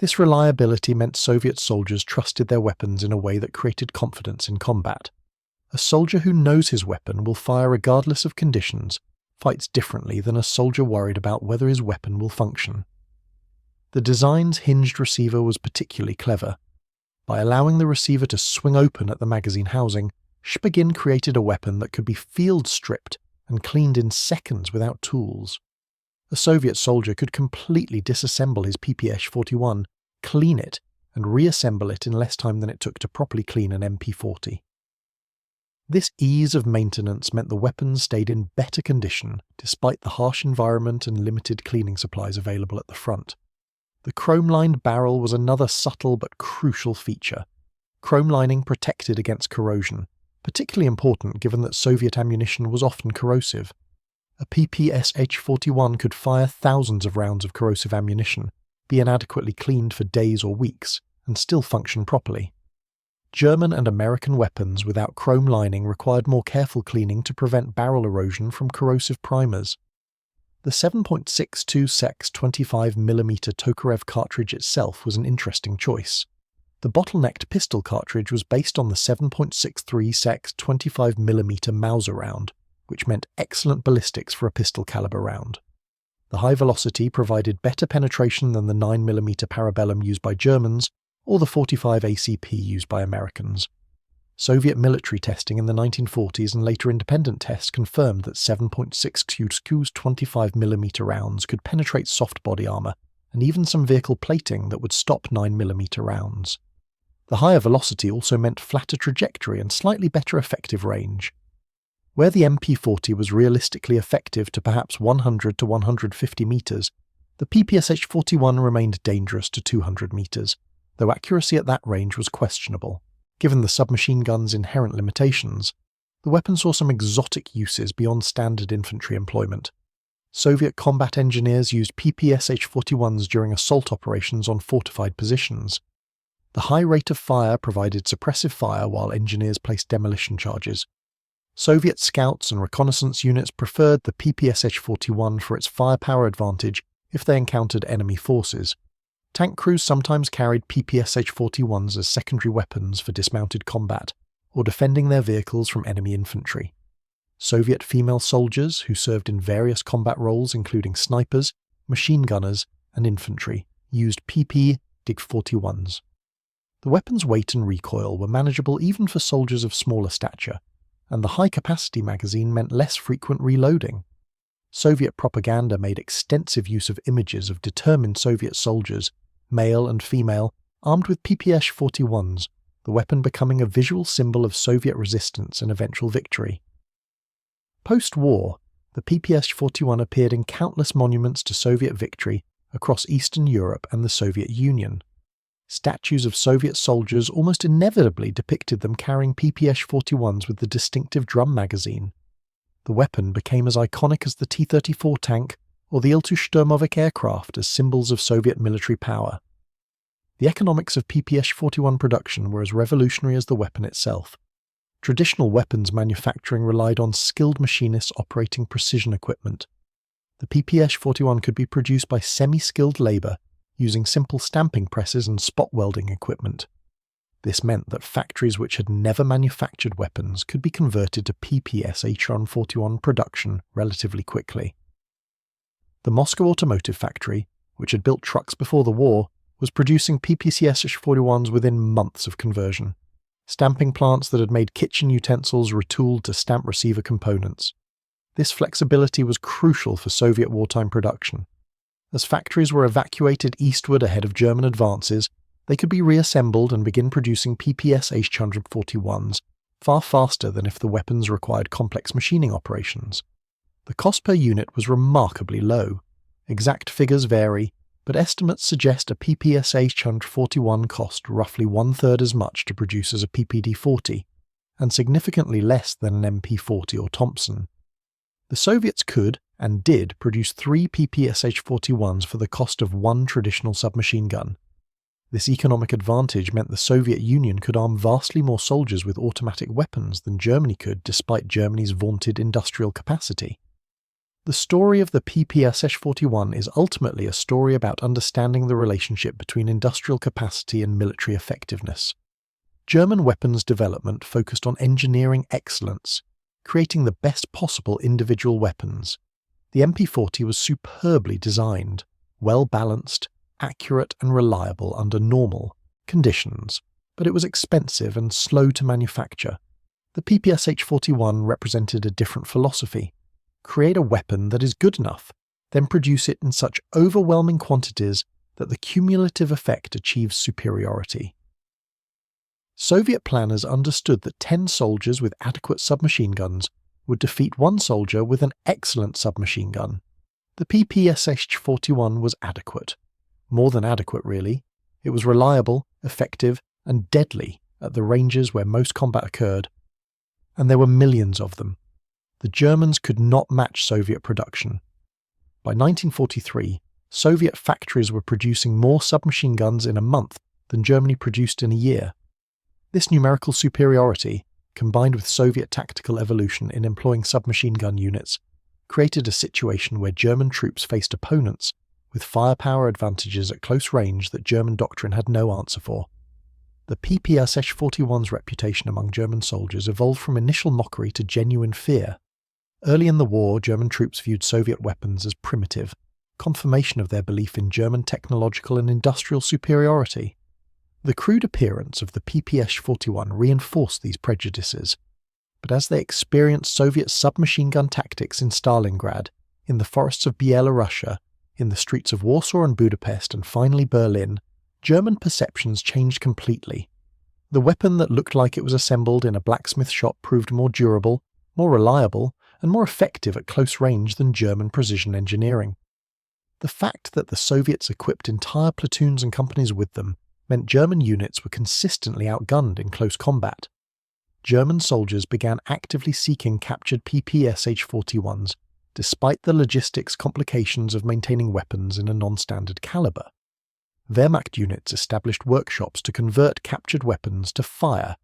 This reliability meant Soviet soldiers trusted their weapons in a way that created confidence in combat. A soldier who knows his weapon will fire regardless of conditions, fights differently than a soldier worried about whether his weapon will function. The design's hinged receiver was particularly clever. By allowing the receiver to swing open at the magazine housing, Shpagin created a weapon that could be field-stripped and cleaned in seconds without tools. A Soviet soldier could completely disassemble his PPSh-41, clean it, and reassemble it in less time than it took to properly clean an MP40. This ease of maintenance meant the weapons stayed in better condition despite the harsh environment and limited cleaning supplies available at the front. The chrome-lined barrel was another subtle but crucial feature. Chrome lining protected against corrosion, particularly important given that Soviet ammunition was often corrosive. A PPSh-41 could fire thousands of rounds of corrosive ammunition, be inadequately cleaned for days or weeks, and still function properly. German and American weapons without chrome lining required more careful cleaning to prevent barrel erosion from corrosive primers. The 7.62 Sex 25mm Tokarev cartridge itself was an interesting choice. The bottlenecked pistol cartridge was based on the 7.63 Sex 25mm Mauser round, which meant excellent ballistics for a pistol caliber round. The high velocity provided better penetration than the 9mm Parabellum used by Germans or the 45 ACP used by Americans. Soviet military testing in the 1940s and later independent tests confirmed that 7.62's 25mm rounds could penetrate soft body armor and even some vehicle plating that would stop 9mm rounds. The higher velocity also meant flatter trajectory and slightly better effective range. Where the MP40 was realistically effective to perhaps 100 to 150 meters, the PPSh-41 remained dangerous to 200 meters, though accuracy at that range was questionable. Given the submachine gun's inherent limitations, the weapon saw some exotic uses beyond standard infantry employment. Soviet combat engineers used PPSh-41s during assault operations on fortified positions. The high rate of fire provided suppressive fire while engineers placed demolition charges. Soviet scouts and reconnaissance units preferred the PPSh-41 for its firepower advantage if they encountered enemy forces. Tank crews sometimes carried PPSh-41s as secondary weapons for dismounted combat, or defending their vehicles from enemy infantry. Soviet female soldiers, who served in various combat roles including snipers, machine gunners, and infantry, used PP-Dig-41s. The weapon's weight and recoil were manageable even for soldiers of smaller stature, and the high-capacity magazine meant less frequent reloading. Soviet propaganda made extensive use of images of determined Soviet soldiers, male and female, armed with PPSh-41s, the weapon becoming a visual symbol of Soviet resistance and eventual victory. Post-war, the PPSh-41 appeared in countless monuments to Soviet victory across Eastern Europe and the Soviet Union. Statues of Soviet soldiers almost inevitably depicted them carrying PPSh-41s with the distinctive drum magazine. The weapon became as iconic as the T-34 tank or the Il-2 aircraft as symbols of Soviet military power. The economics of PPSh-41 production were as revolutionary as the weapon itself. Traditional weapons manufacturing relied on skilled machinists operating precision equipment. The PPSh-41 could be produced by semi-skilled labor using simple stamping presses and spot welding equipment. This meant that factories which had never manufactured weapons could be converted to PPSh-41 production relatively quickly. The Moscow Automotive Factory, which had built trucks before the war, was producing PPSh-41s within months of conversion. Stamping plants that had made kitchen utensils retooled to stamp receiver components. This flexibility was crucial for Soviet wartime production. As factories were evacuated eastward ahead of German advances, they could be reassembled and begin producing PPSh-41s far faster than if the weapons required complex machining operations. The cost per unit was remarkably low. Exact figures vary, but estimates suggest a PPSh-41 cost roughly one-third as much to produce as a PPD-40, and significantly less than an MP-40 or Thompson. The Soviets could, and did, produce 3 PPSh-41s for the cost of one traditional submachine gun. This economic advantage meant the Soviet Union could arm vastly more soldiers with automatic weapons than Germany could, despite Germany's vaunted industrial capacity. The story of the PPSh-41 is ultimately a story about understanding the relationship between industrial capacity and military effectiveness. German weapons development focused on engineering excellence, creating the best possible individual weapons. The MP-40 was superbly designed, well-balanced, accurate and reliable under normal conditions, but it was expensive and slow to manufacture. The PPSh-41 represented a different philosophy. Create a weapon that is good enough, then produce it in such overwhelming quantities that the cumulative effect achieves superiority. Soviet planners understood that 10 soldiers with adequate submachine guns would defeat 1 soldier with an excellent submachine gun. The PPSh-41 was adequate. More than adequate, really. It was reliable, effective, and deadly at the ranges where most combat occurred. And there were millions of them. The Germans could not match Soviet production. By 1943, Soviet factories were producing more submachine guns in a month than Germany produced in a year. This numerical superiority, combined with Soviet tactical evolution in employing submachine gun units, created a situation where German troops faced opponents with firepower advantages at close range that German doctrine had no answer for. The PPSh-41's reputation among German soldiers evolved from initial mockery to genuine fear. Early in the war, German troops viewed Soviet weapons as primitive, confirmation of their belief in German technological and industrial superiority. The crude appearance of the PPSh-41 reinforced these prejudices, but as they experienced Soviet submachine gun tactics in Stalingrad, in the forests of Byelorussia, in the streets of Warsaw and Budapest, and finally Berlin, German perceptions changed completely. The weapon that looked like it was assembled in a blacksmith shop proved more durable, more reliable, and more effective at close range than German precision engineering. The fact that the Soviets equipped entire platoons and companies with them meant German units were consistently outgunned in close combat. German soldiers began actively seeking captured PPSh-41s, despite the logistics complications of maintaining weapons in a non-standard caliber. Wehrmacht units established workshops to convert captured weapons to fire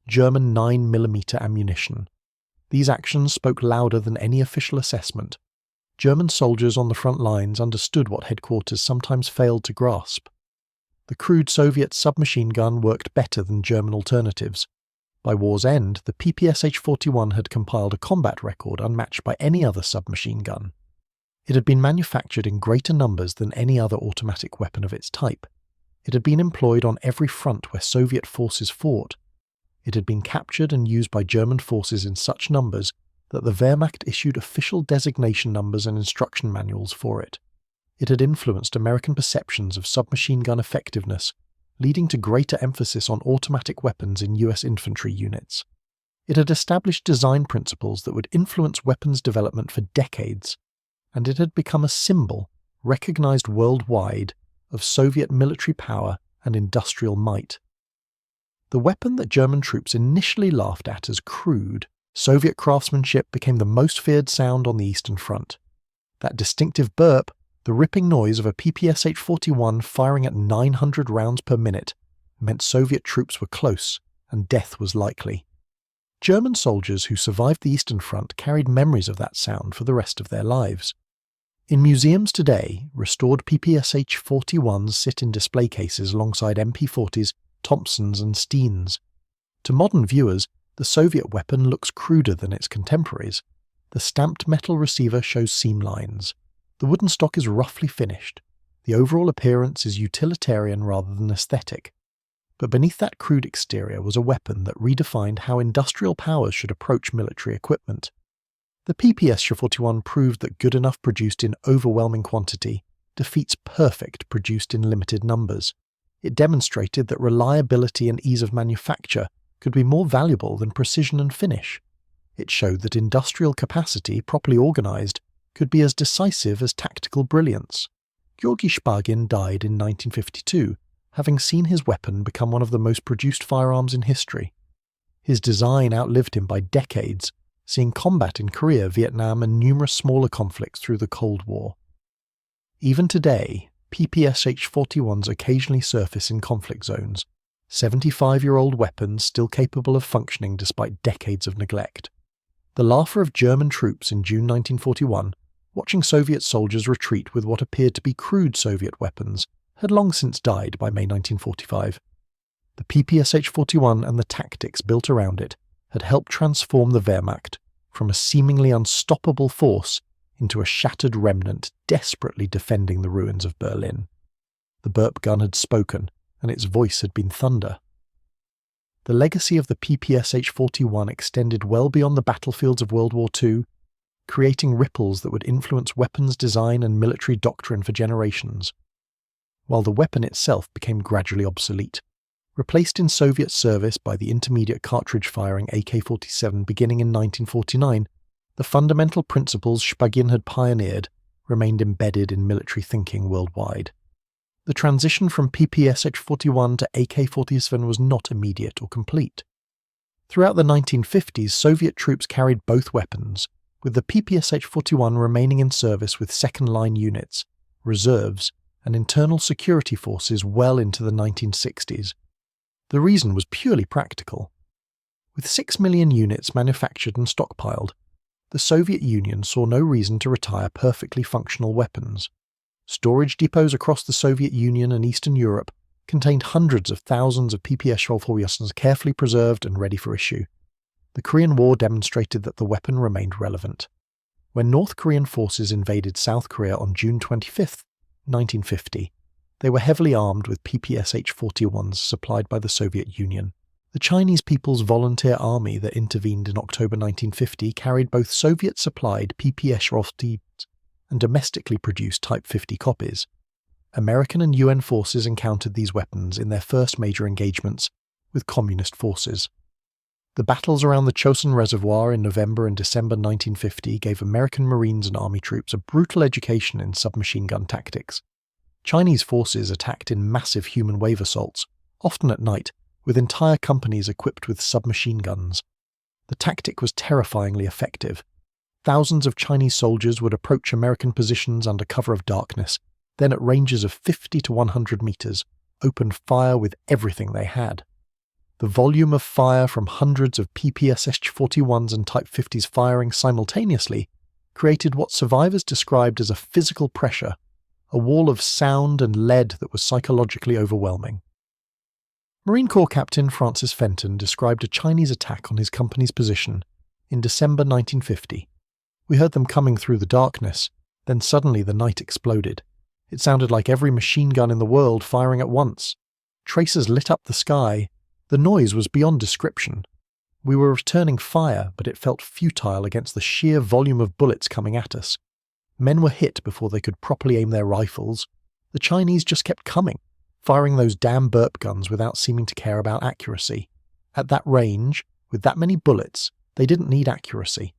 German 9mm ammunition. These actions spoke louder than any official assessment. German soldiers on the front lines understood what headquarters sometimes failed to grasp. The crude Soviet submachine gun worked better than German alternatives. By war's end, the PPSh-41 had compiled a combat record unmatched by any other submachine gun. It had been manufactured in greater numbers than any other automatic weapon of its type. It had been employed on every front where Soviet forces fought. It had been captured and used by German forces in such numbers that the Wehrmacht issued official designation numbers and instruction manuals for it. It had influenced American perceptions of submachine gun effectiveness, leading to greater emphasis on automatic weapons in US infantry units. It had established design principles that would influence weapons development for decades, and it had become a symbol, recognized worldwide, of Soviet military power and industrial might. The weapon that German troops initially laughed at as crude, Soviet craftsmanship became the most feared sound on the Eastern Front. That distinctive burp, the ripping noise of a PPSh-41 firing at 900 rounds per minute, meant Soviet troops were close and death was likely. German soldiers who survived the Eastern Front carried memories of that sound for the rest of their lives. In museums today, restored PPSh-41s sit in display cases alongside MP-40s, Thompsons and Steens. To modern viewers, the Soviet weapon looks cruder than its contemporaries. The stamped metal receiver shows seam lines. The wooden stock is roughly finished. The overall appearance is utilitarian rather than aesthetic. But beneath that crude exterior was a weapon that redefined how industrial powers should approach military equipment. The PPSh-41 proved that good enough produced in overwhelming quantity defeats perfect produced in limited numbers. It demonstrated that reliability and ease of manufacture could be more valuable than precision and finish. It showed that industrial capacity, properly organized, could be as decisive as tactical brilliance. Georgy Shpagin died in 1952, having seen his weapon become one of the most produced firearms in history. His design outlived him by decades, seeing combat in Korea, Vietnam, and numerous smaller conflicts through the Cold War. Even today, PPSh-41s occasionally surface in conflict zones, 75-year-old weapons still capable of functioning despite decades of neglect. The laughter of German troops in June 1941, watching Soviet soldiers retreat with what appeared to be crude Soviet weapons, had long since died by May 1945. The PPSh-41 and the tactics built around it had helped transform the Wehrmacht from a seemingly unstoppable force into a shattered remnant desperately defending the ruins of Berlin. The burp gun had spoken, and its voice had been thunder. The legacy of the PPSh-41 extended well beyond the battlefields of World War II, creating ripples that would influence weapons design and military doctrine for generations. While the weapon itself became gradually obsolete, replaced in Soviet service by the intermediate cartridge-firing AK-47 beginning in 1949, the fundamental principles Shpagin had pioneered remained embedded in military thinking worldwide. The transition from PPSh-41 to AK-47 was not immediate or complete. Throughout the 1950s, Soviet troops carried both weapons, with the PPSh-41 remaining in service with second-line units, reserves, and internal security forces well into the 1960s. The reason was purely practical. With 6 million units manufactured and stockpiled, the Soviet Union saw no reason to retire perfectly functional weapons. Storage depots across the Soviet Union and Eastern Europe contained hundreds of thousands of PPSh-41s carefully preserved and ready for issue. The Korean War demonstrated that the weapon remained relevant. When North Korean forces invaded South Korea on June 25, 1950, they were heavily armed with PPSh-41s supplied by the Soviet Union. The Chinese People's Volunteer Army that intervened in October 1950 carried both Soviet-supplied PPSh-41s and domestically produced Type 50 copies. American and UN forces encountered these weapons in their first major engagements with communist forces. The battles around the Chosin Reservoir in November and December 1950 gave American Marines and Army troops a brutal education in submachine gun tactics. Chinese forces attacked in massive human wave assaults, often at night, with entire companies equipped with submachine guns. The tactic was terrifyingly effective. Thousands of Chinese soldiers would approach American positions under cover of darkness, then at ranges of 50 to 100 meters, opened fire with everything they had. The volume of fire from hundreds of PPSh-41s and Type 50s firing simultaneously created what survivors described as a physical pressure, a wall of sound and lead that was psychologically overwhelming. Marine Corps Captain Francis Fenton described a Chinese attack on his company's position in December 1950. We heard them coming through the darkness, then suddenly the night exploded. It sounded like every machine gun in the world firing at once. Tracers lit up the sky. The noise was beyond description. We were returning fire, but it felt futile against the sheer volume of bullets coming at us. Men were hit before they could properly aim their rifles. The Chinese just kept coming, firing those damn burp guns without seeming to care about accuracy. At that range, with that many bullets, they didn't need accuracy.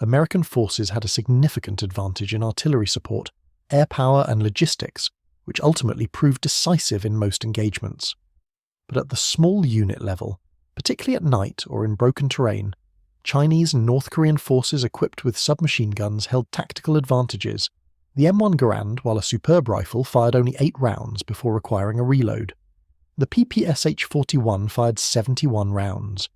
American forces had a significant advantage in artillery support, air power and logistics, which ultimately proved decisive in most engagements. But at the small unit level, particularly at night or in broken terrain, Chinese and North Korean forces equipped with submachine guns held tactical advantages. The M1 Garand, while a superb rifle, fired only 8 rounds before requiring a reload. The PPSh-41 fired 71 rounds.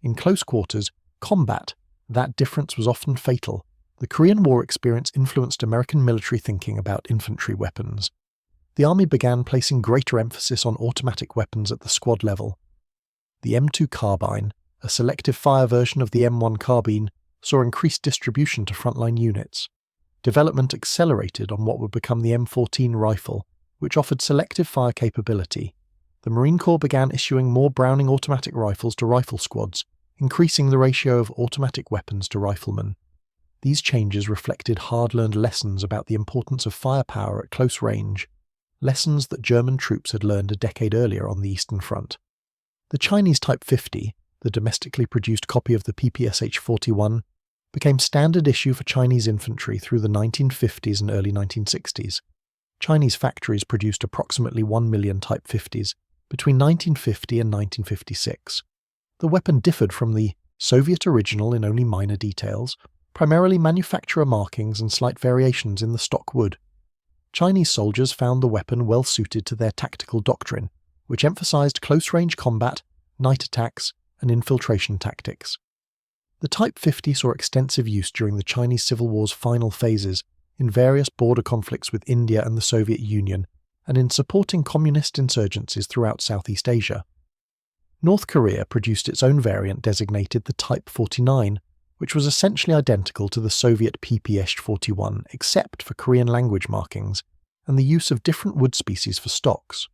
In close quarters, combat, that difference was often fatal. The Korean War experience influenced American military thinking about infantry weapons. The Army began placing greater emphasis on automatic weapons at the squad level. The M2 carbine, a selective fire version of the M1 carbine, saw increased distribution to frontline units. Development accelerated on what would become the M14 rifle, which offered selective fire capability. The Marine Corps began issuing more Browning automatic rifles to rifle squads, increasing the ratio of automatic weapons to riflemen. These changes reflected hard-learned lessons about the importance of firepower at close range, lessons that German troops had learned a decade earlier on the Eastern Front. The Chinese Type 50, the domestically produced copy of the PPSh-41, became standard issue for Chinese infantry through the 1950s and early 1960s. Chinese factories produced approximately 1 million Type 50s between 1950 and 1956. The weapon differed from the Soviet original in only minor details, primarily manufacturer markings and slight variations in the stock wood. Chinese soldiers found the weapon well suited to their tactical doctrine, which emphasized close-range combat, night attacks, and infiltration tactics. The Type 50 saw extensive use during the Chinese Civil War's final phases, in various border conflicts with India and the Soviet Union, and in supporting communist insurgencies throughout Southeast Asia. North Korea produced its own variant designated the Type 49, which was essentially identical to the Soviet PPSh-41 except for Korean language markings and the use of different wood species for stocks.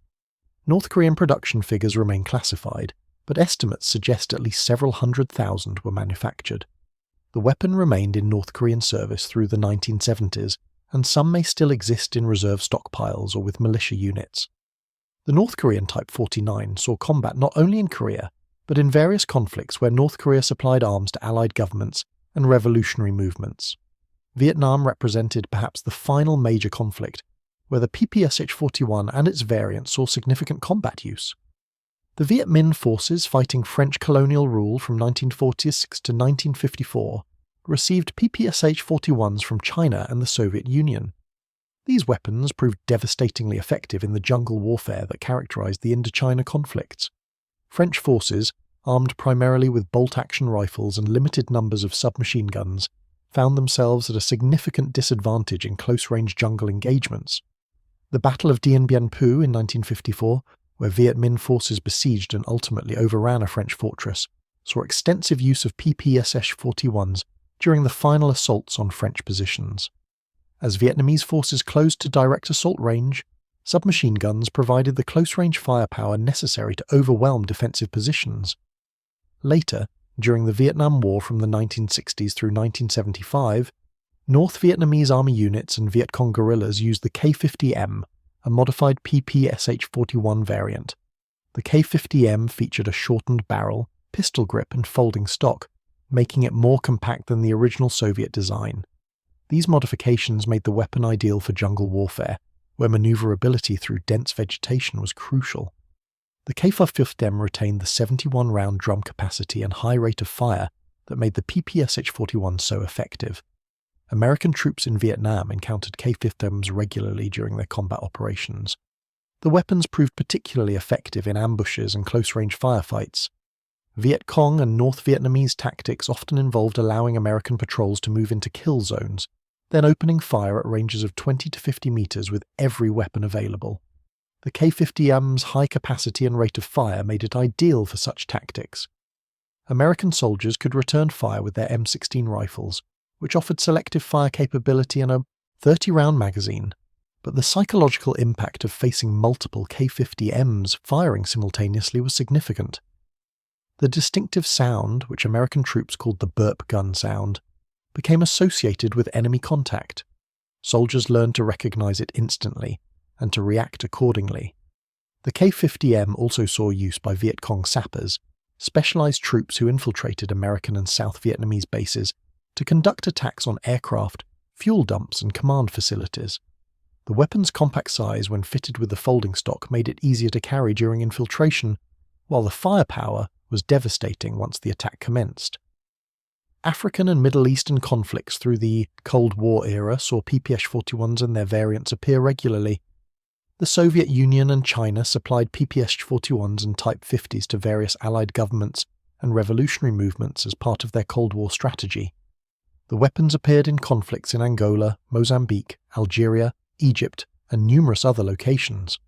North Korean production figures remain classified, but estimates suggest at least several 100,000 were manufactured. The weapon remained in North Korean service through the 1970s, and some may still exist in reserve stockpiles or with militia units. The North Korean Type 49 saw combat not only in Korea, but in various conflicts where North Korea supplied arms to Allied governments and revolutionary movements. Vietnam represented perhaps the final major conflict, where the PPSh-41 and its variants saw significant combat use. The Viet Minh forces fighting French colonial rule from 1946 to 1954 received PPSh-41s from China and the Soviet Union. These weapons proved devastatingly effective in the jungle warfare that characterized the Indochina conflicts. French forces, armed primarily with bolt-action rifles and limited numbers of submachine guns, found themselves at a significant disadvantage in close-range jungle engagements. The Battle of Dien Bien Phu in 1954, where Viet Minh forces besieged and ultimately overran a French fortress, saw extensive use of PPSh-41s during the final assaults on French positions. As Vietnamese forces closed to direct assault range, submachine guns provided the close-range firepower necessary to overwhelm defensive positions. Later, during the Vietnam War from the 1960s through 1975, North Vietnamese Army units and Viet Cong guerrillas used the K-50M, a modified PPSh-41 variant. The K-50M featured a shortened barrel, pistol grip and folding stock, making it more compact than the original Soviet design. These modifications made the weapon ideal for jungle warfare, where maneuverability through dense vegetation was crucial. The K-50M retained the 71-round drum capacity and high rate of fire that made the PPSh-41 so effective. American troops in Vietnam encountered K-50Ms regularly during their combat operations. The weapons proved particularly effective in ambushes and close-range firefights. Viet Cong and North Vietnamese tactics often involved allowing American patrols to move into kill zones, then opening fire at ranges of 20 to 50 meters with every weapon available. The K-50M's high capacity and rate of fire made it ideal for such tactics. American soldiers could return fire with their M16 rifles, which offered selective fire capability and a 30-round magazine, but the psychological impact of facing multiple K-50Ms firing simultaneously was significant. The distinctive sound, which American troops called the burp gun sound, became associated with enemy contact. Soldiers learned to recognize it instantly and to react accordingly. The K-50M also saw use by Viet Cong sappers, specialized troops who infiltrated American and South Vietnamese bases to conduct attacks on aircraft, fuel dumps and command facilities. The weapon's compact size when fitted with the folding stock made it easier to carry during infiltration, while the firepower was devastating once the attack commenced. African and Middle Eastern conflicts through the Cold War era saw PPSh-41s and their variants appear regularly. The Soviet Union and China supplied PPSh-41s and Type 50s to various Allied governments and revolutionary movements as part of their Cold War strategy. The weapons appeared in conflicts in Angola, Mozambique, Algeria, Egypt, and numerous other locations.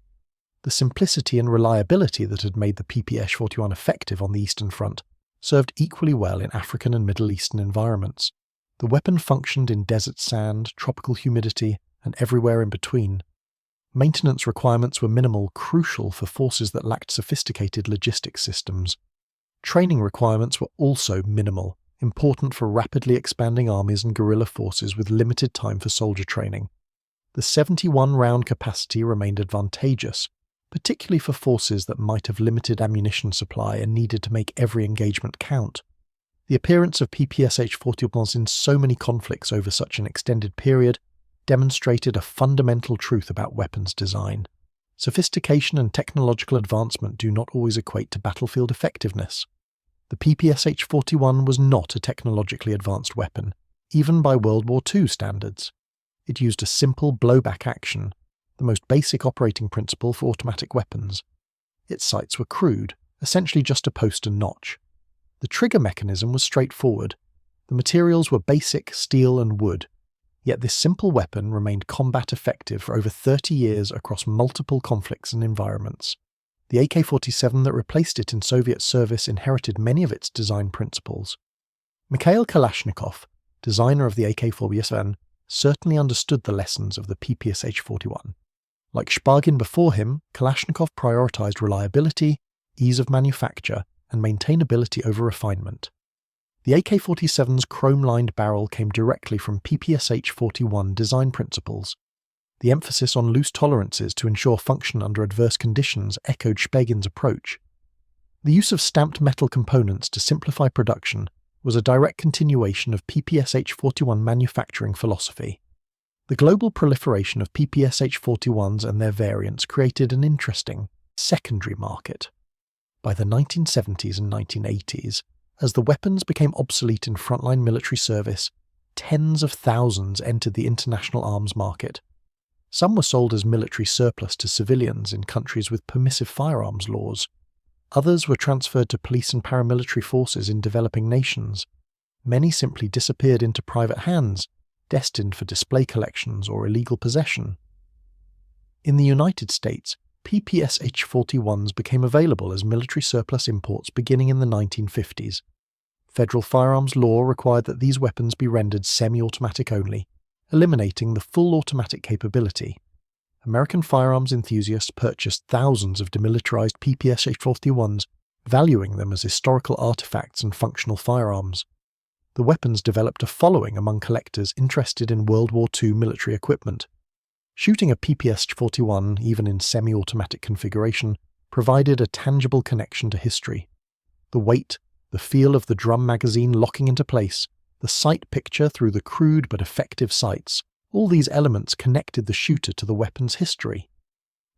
The simplicity and reliability that had made the PPSh-41 effective on the Eastern Front served equally well in African and Middle Eastern environments. The weapon functioned in desert sand, tropical humidity, and everywhere in between. Maintenance requirements were minimal, crucial for forces that lacked sophisticated logistics systems. Training requirements were also minimal, important for rapidly expanding armies and guerrilla forces with limited time for soldier training. The 71-round capacity remained advantageous, particularly for forces that might have limited ammunition supply and needed to make every engagement count. The appearance of PPSh-41s in so many conflicts over such an extended period demonstrated a fundamental truth about weapons design. Sophistication and technological advancement do not always equate to battlefield effectiveness. The PPSh-41 was not a technologically advanced weapon, even by World War II standards. It used a simple blowback action, the most basic operating principle for automatic weapons. Its sights were crude, essentially just a post and notch. The trigger mechanism was straightforward. The materials were basic steel and wood, yet this simple weapon remained combat effective for over 30 years across multiple conflicts and environments. The AK-47 that replaced it in Soviet service inherited many of its design principles. Mikhail Kalashnikov, designer of the AK-47, certainly understood the lessons of the PPSh-41. Like Shpagin before him, Kalashnikov prioritized reliability, ease of manufacture, and maintainability over refinement. The AK-47's chrome-lined barrel came directly from PPSh-41 design principles. The emphasis on loose tolerances to ensure function under adverse conditions echoed Shpagin's approach. The use of stamped metal components to simplify production was a direct continuation of PPSh-41 manufacturing philosophy. The global proliferation of PPSh-41s and their variants created an interesting secondary market. By the 1970s and 1980s, as the weapons became obsolete in frontline military service, tens of thousands entered the international arms market. Some were sold as military surplus to civilians in countries with permissive firearms laws. Others were transferred to police and paramilitary forces in developing nations. Many simply disappeared into private hands, destined for display collections or illegal possession. In the United States, PPSh-41s became available as military surplus imports beginning in the 1950s. Federal firearms law required that these weapons be rendered semi-automatic only, eliminating the full automatic capability. American firearms enthusiasts purchased thousands of demilitarized PPSh-41s, valuing them as historical artifacts and functional firearms. The weapons developed a following among collectors interested in World War II military equipment. Shooting a PPSh-41, even in semi-automatic configuration, provided a tangible connection to history. The weight, the feel of the drum magazine locking into place, the sight picture through the crude but effective sights, all these elements connected the shooter to the weapon's history.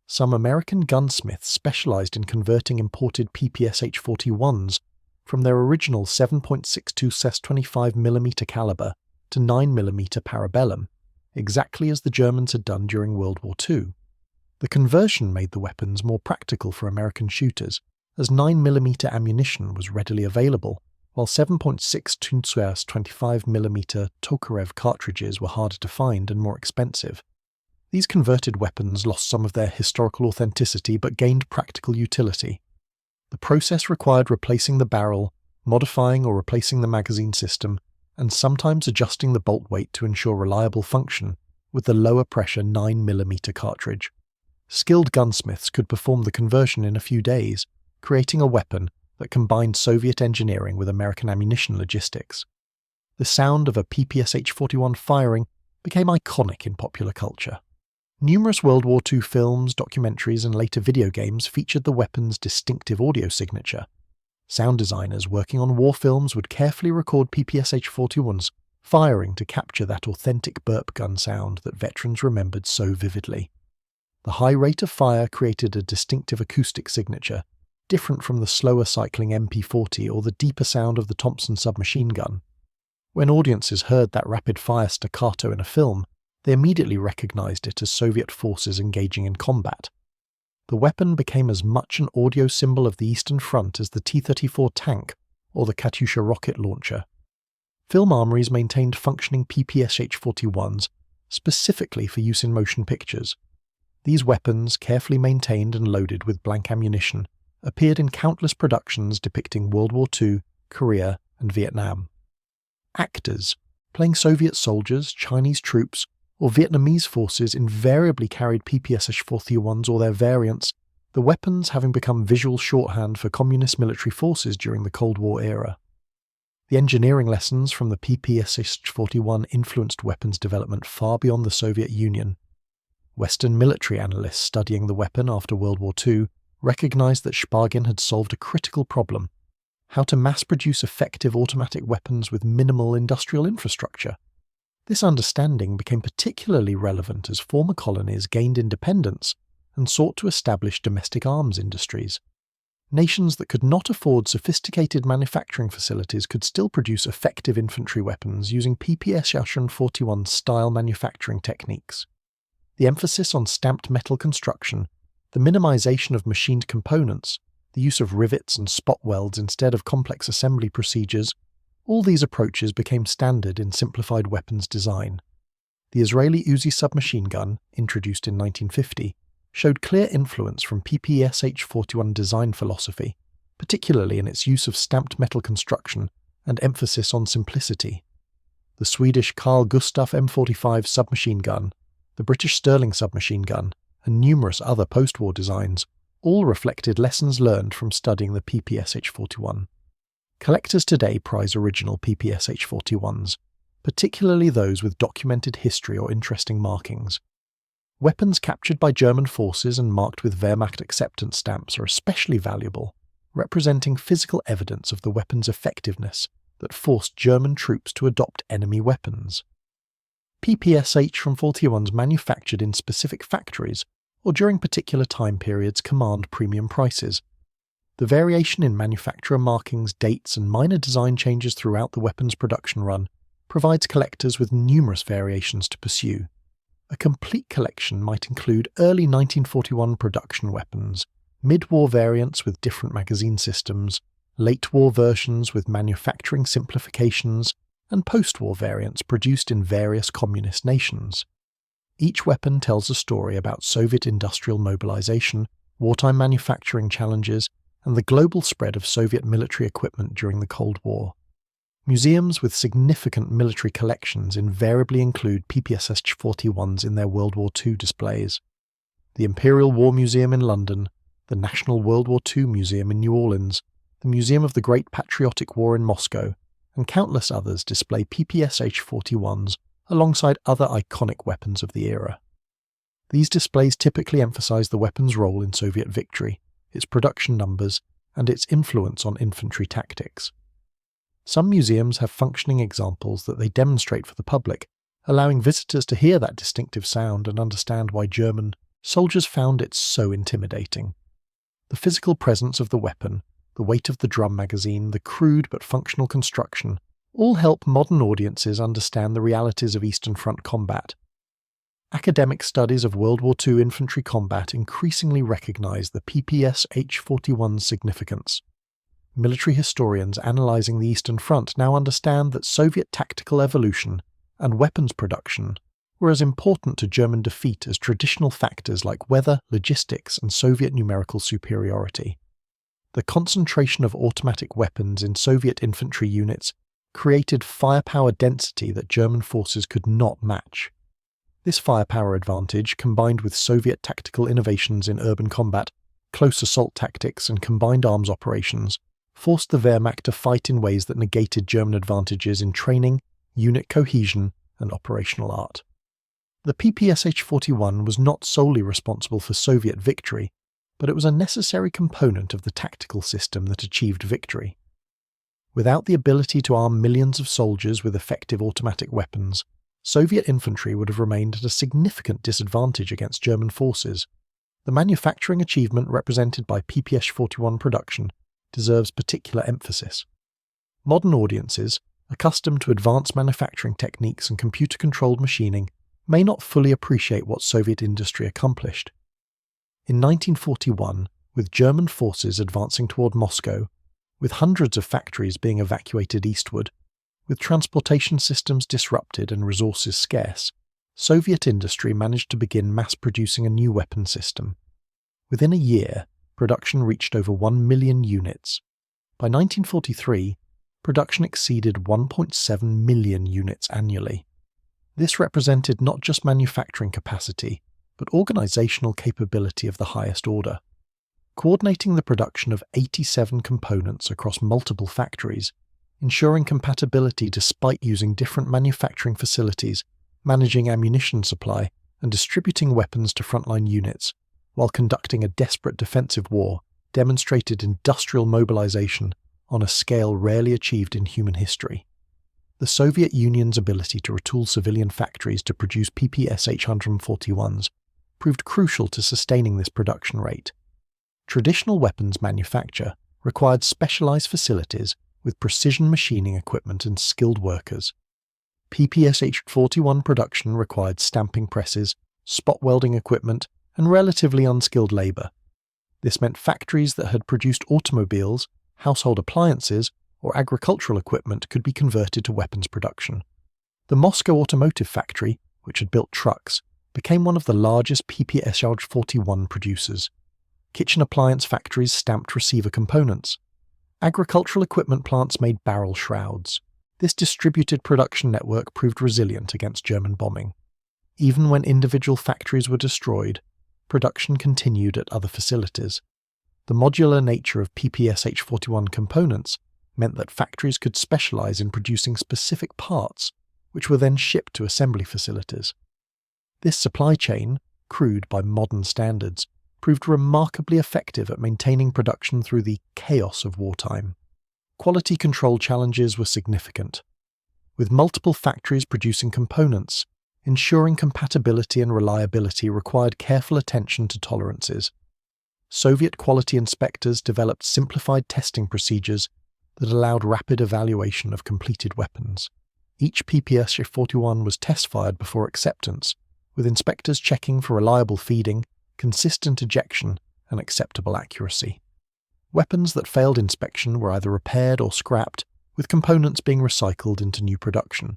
Some American gunsmiths specialized in converting imported PPSh-41s from their original 7.62 SES 25mm caliber to 9mm parabellum, exactly as the Germans had done during World War II. The conversion made the weapons more practical for American shooters, as 9mm ammunition was readily available, while 7.62 SES 25mm Tokarev cartridges were harder to find and more expensive. These converted weapons lost some of their historical authenticity but gained practical utility. The process required replacing the barrel, modifying or replacing the magazine system, and sometimes adjusting the bolt weight to ensure reliable function with the lower pressure 9mm cartridge. Skilled gunsmiths could perform the conversion in a few days, creating a weapon that combined Soviet engineering with American ammunition logistics. The sound of a PPSh-41 firing became iconic in popular culture. Numerous World War II films, documentaries, and later video games featured the weapon's distinctive audio signature. Sound designers working on war films would carefully record PPSh-41s firing to capture that authentic burp gun sound that veterans remembered so vividly. The high rate of fire created a distinctive acoustic signature, different from the slower cycling MP40 or the deeper sound of the Thompson submachine gun. When audiences heard that rapid-fire staccato in a film, they immediately recognized it as Soviet forces engaging in combat. The weapon became as much an audio symbol of the Eastern Front as the T-34 tank or the Katyusha rocket launcher. Film armories maintained functioning PPSh-41s specifically for use in motion pictures. These weapons, carefully maintained and loaded with blank ammunition, appeared in countless productions depicting World War II, Korea, and Vietnam. Actors, playing Soviet soldiers, Chinese troops, or Vietnamese forces invariably carried PPSh-41s or their variants, the weapons having become visual shorthand for communist military forces during the Cold War era. The engineering lessons from the PPSh-41 influenced weapons development far beyond the Soviet Union. Western military analysts studying the weapon after World War II recognized that Spargin had solved a critical problem: how to mass-produce effective automatic weapons with minimal industrial infrastructure. This understanding became particularly relevant as former colonies gained independence and sought to establish domestic arms industries. Nations that could not afford sophisticated manufacturing facilities could still produce effective infantry weapons using PPSh-41 style manufacturing techniques. The emphasis on stamped metal construction, the minimization of machined components, the use of rivets and spot welds instead of complex assembly procedures, all these approaches became standard in simplified weapons design. The Israeli Uzi submachine gun, introduced in 1950, showed clear influence from PPSh-41 design philosophy, particularly in its use of stamped metal construction and emphasis on simplicity. The Swedish Carl Gustaf M45 submachine gun, the British Sterling submachine gun, and numerous other post-war designs all reflected lessons learned from studying the PPSh-41. Collectors today prize original PPSh-41s, particularly those with documented history or interesting markings. Weapons captured by German forces and marked with Wehrmacht acceptance stamps are especially valuable, representing physical evidence of the weapon's effectiveness that forced German troops to adopt enemy weapons. PPSh-41s manufactured in specific factories or during particular time periods command premium prices. The variation in manufacturer markings, dates, and minor design changes throughout the weapon's production run provides collectors with numerous variations to pursue. A complete collection might include early 1941 production weapons, mid-war variants with different magazine systems, late-war versions with manufacturing simplifications, and post-war variants produced in various communist nations. Each weapon tells a story about Soviet industrial mobilization, wartime manufacturing challenges, and the global spread of Soviet military equipment during the Cold War. Museums with significant military collections invariably include PPSh-41s in their World War II displays. The Imperial War Museum in London, the National World War II Museum in New Orleans, the Museum of the Great Patriotic War in Moscow, and countless others display PPSh-41s alongside other iconic weapons of the era. These displays typically emphasize the weapon's role in Soviet victory, its production numbers, and its influence on infantry tactics. Some museums have functioning examples that they demonstrate for the public, allowing visitors to hear that distinctive sound and understand why German soldiers found it so intimidating. The physical presence of the weapon, the weight of the drum magazine, the crude but functional construction, all help modern audiences understand the realities of Eastern Front combat. Academic studies of World War II infantry combat increasingly recognize the PPSh-41's significance. Military historians analyzing the Eastern Front now understand that Soviet tactical evolution and weapons production were as important to German defeat as traditional factors like weather, logistics, and Soviet numerical superiority. The concentration of automatic weapons in Soviet infantry units created firepower density that German forces could not match. This firepower advantage, combined with Soviet tactical innovations in urban combat, close assault tactics, and combined arms operations, forced the Wehrmacht to fight in ways that negated German advantages in training, unit cohesion, and operational art. The PPSh-41 was not solely responsible for Soviet victory, but it was a necessary component of the tactical system that achieved victory. Without the ability to arm millions of soldiers with effective automatic weapons, Soviet infantry would have remained at a significant disadvantage against German forces. The manufacturing achievement represented by PPSh-41 production deserves particular emphasis. Modern audiences, accustomed to advanced manufacturing techniques and computer-controlled machining, may not fully appreciate what Soviet industry accomplished. In 1941, with German forces advancing toward Moscow, with hundreds of factories being evacuated eastward, with transportation systems disrupted and resources scarce, Soviet industry managed to begin mass-producing a new weapon system. Within a year, production reached over 1 million units. By 1943, production exceeded 1.7 million units annually. This represented not just manufacturing capacity, but organizational capability of the highest order. Coordinating the production of 87 components across multiple factories, ensuring compatibility despite using different manufacturing facilities, managing ammunition supply, and distributing weapons to frontline units while conducting a desperate defensive war demonstrated industrial mobilization on a scale rarely achieved in human history. The Soviet Union's ability to retool civilian factories to produce PPSh-41s proved crucial to sustaining this production rate. Traditional weapons manufacture required specialized facilities with precision machining equipment and skilled workers. PPSh-41 production required stamping presses, spot welding equipment, and relatively unskilled labor. This meant factories that had produced automobiles, household appliances, or agricultural equipment could be converted to weapons production. The Moscow automotive factory, which had built trucks, became one of the largest PPSh-41 producers. Kitchen appliance factories stamped receiver components. Agricultural equipment plants made barrel shrouds. This distributed production network proved resilient against German bombing. Even when individual factories were destroyed, production continued at other facilities. The modular nature of PPSh-41 components meant that factories could specialize in producing specific parts, which were then shipped to assembly facilities. This supply chain, crude by modern standards, proved remarkably effective at maintaining production through the chaos of wartime. Quality control challenges were significant. With multiple factories producing components, ensuring compatibility and reliability required careful attention to tolerances. Soviet quality inspectors developed simplified testing procedures that allowed rapid evaluation of completed weapons. Each PPSh-41 was test-fired before acceptance, with inspectors checking for reliable feeding, consistent ejection, and acceptable accuracy. Weapons that failed inspection were either repaired or scrapped, with components being recycled into new production.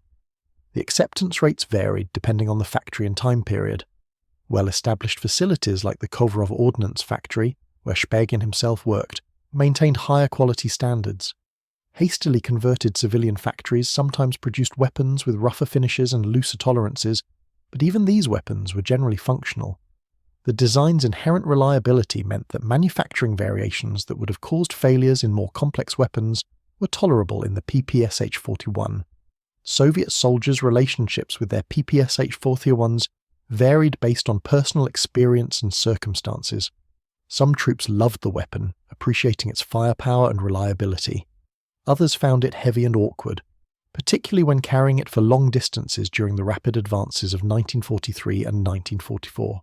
The acceptance rates varied depending on the factory and time period. Well-established facilities like the Kovrov Ordnance Factory, where Shpegin himself worked, maintained higher quality standards. Hastily converted civilian factories sometimes produced weapons with rougher finishes and looser tolerances, but even these weapons were generally functional. The design's inherent reliability meant that manufacturing variations that would have caused failures in more complex weapons were tolerable in the PPSh-41. Soviet soldiers' relationships with their PPSh-41s varied based on personal experience and circumstances. Some troops loved the weapon, appreciating its firepower and reliability. Others found it heavy and awkward, particularly when carrying it for long distances during the rapid advances of 1943 and 1944.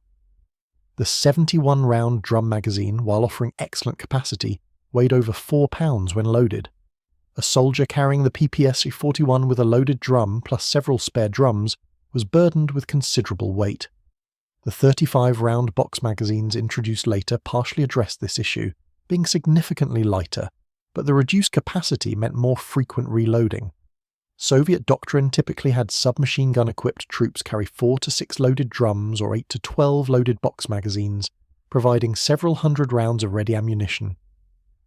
The 71-round drum magazine, while offering excellent capacity, weighed over 4 pounds when loaded. A soldier carrying the PPSh-41 with a loaded drum plus several spare drums was burdened with considerable weight. The 35-round box magazines introduced later partially addressed this issue, being significantly lighter, but the reduced capacity meant more frequent reloading. Soviet doctrine typically had submachine gun-equipped troops carry 4 to 6 loaded drums or 8 to 12 loaded box magazines, providing several hundred rounds of ready ammunition.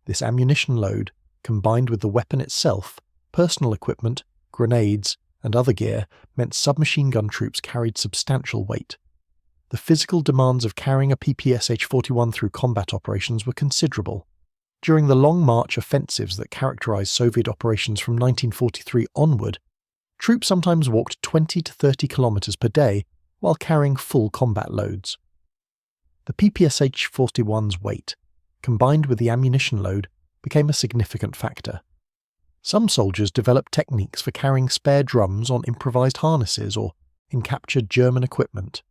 This ammunition load, combined with the weapon itself, personal equipment, grenades, and other gear, meant submachine gun troops carried substantial weight. The physical demands of carrying a PPSh-41 through combat operations were considerable. During the Long March offensives that characterized Soviet operations from 1943 onward, troops sometimes walked 20 to 30 kilometers per day while carrying full combat loads. The PPSh-41's weight, combined with the ammunition load, became a significant factor. Some soldiers developed techniques for carrying spare drums on improvised harnesses or in captured German equipment.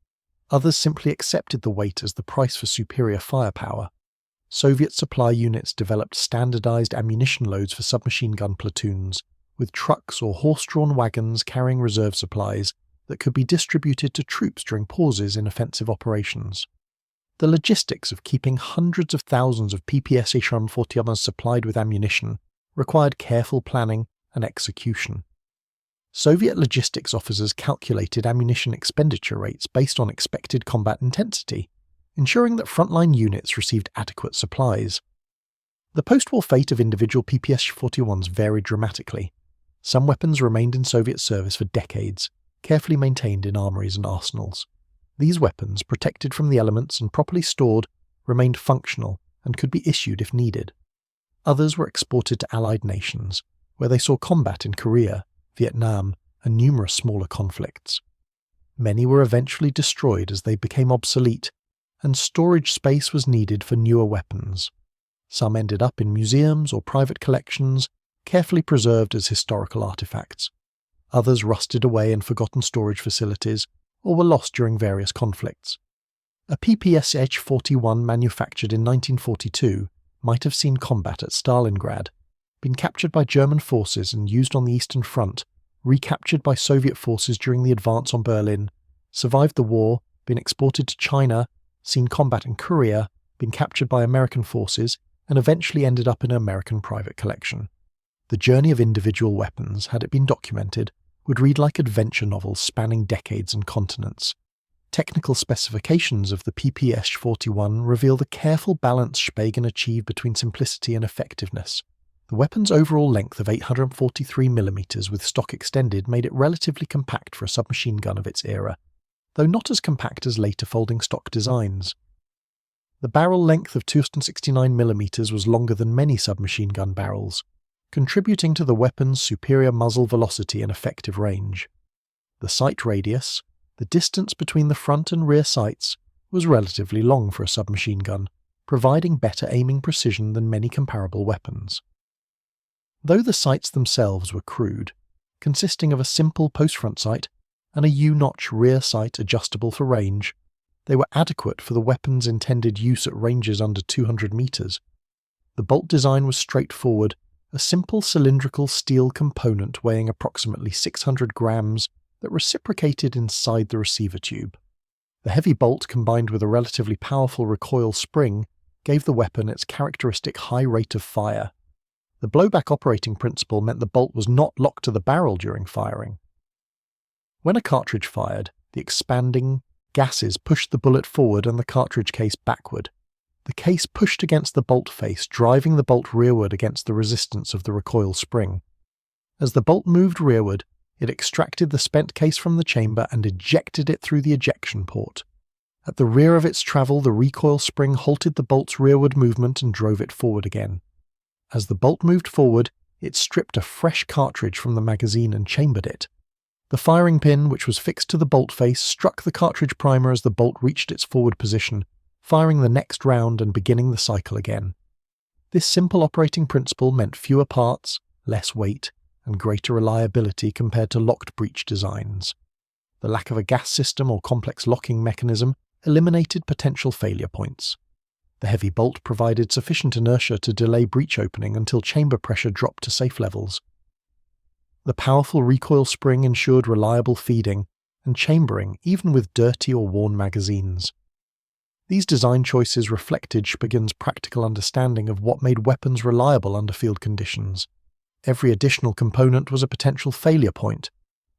Others simply accepted the weight as the price for superior firepower. Soviet supply units developed standardized ammunition loads for submachine gun platoons, with trucks or horse-drawn wagons carrying reserve supplies that could be distributed to troops during pauses in offensive operations. The logistics of keeping hundreds of thousands of PPSh-41s supplied with ammunition required careful planning and execution. Soviet logistics officers calculated ammunition expenditure rates based on expected combat intensity, ensuring that frontline units received adequate supplies. The post-war fate of individual PPSh-41s varied dramatically. Some weapons remained in Soviet service for decades, carefully maintained in armories and arsenals. These weapons, protected from the elements and properly stored, remained functional and could be issued if needed. Others were exported to Allied nations, where they saw combat in Korea, Vietnam, and numerous smaller conflicts. Many were eventually destroyed as they became obsolete, and storage space was needed for newer weapons. Some ended up in museums or private collections, carefully preserved as historical artifacts. Others rusted away in forgotten storage facilities or were lost during various conflicts. A PPSh-41 manufactured in 1942 might have seen combat at Stalingrad, been captured by German forces and used on the Eastern Front, recaptured by Soviet forces during the advance on Berlin, survived the war, been exported to China, seen combat in Korea, been captured by American forces, and eventually ended up in an American private collection. The journey of individual weapons, had it been documented, would read like adventure novels spanning decades and continents. Technical specifications of the PPSh-41 reveal the careful balance Spigen achieved between simplicity and effectiveness. The weapon's overall length of 843mm with stock extended made it relatively compact for a submachine gun of its era, though not as compact as later folding stock designs. The barrel length of 269mm was longer than many submachine gun barrels, contributing to the weapon's superior muzzle velocity and effective range. The sight radius, the distance between the front and rear sights, was relatively long for a submachine gun, providing better aiming precision than many comparable weapons. Though the sights themselves were crude, consisting of a simple post-front sight and a U-notch rear sight adjustable for range, they were adequate for the weapon's intended use at ranges under 200 meters. The bolt design was straightforward, a simple cylindrical steel component weighing approximately 600 grams that reciprocated inside the receiver tube. The heavy bolt combined with a relatively powerful recoil spring gave the weapon its characteristic high rate of fire. The blowback operating principle meant the bolt was not locked to the barrel during firing. When a cartridge fired, the expanding gases pushed the bullet forward and the cartridge case backward. The case pushed against the bolt face, driving the bolt rearward against the resistance of the recoil spring. As the bolt moved rearward, it extracted the spent case from the chamber and ejected it through the ejection port. At the rear of its travel, the recoil spring halted the bolt's rearward movement and drove it forward again. As the bolt moved forward, it stripped a fresh cartridge from the magazine and chambered it. The firing pin, which was fixed to the bolt face, struck the cartridge primer as the bolt reached its forward position, firing the next round and beginning the cycle again. This simple operating principle meant fewer parts, less weight, and greater reliability compared to locked breech designs. The lack of a gas system or complex locking mechanism eliminated potential failure points. The heavy bolt provided sufficient inertia to delay breech opening until chamber pressure dropped to safe levels. The powerful recoil spring ensured reliable feeding and chambering even with dirty or worn magazines. These design choices reflected Spigen's practical understanding of what made weapons reliable under field conditions. Every additional component was a potential failure point.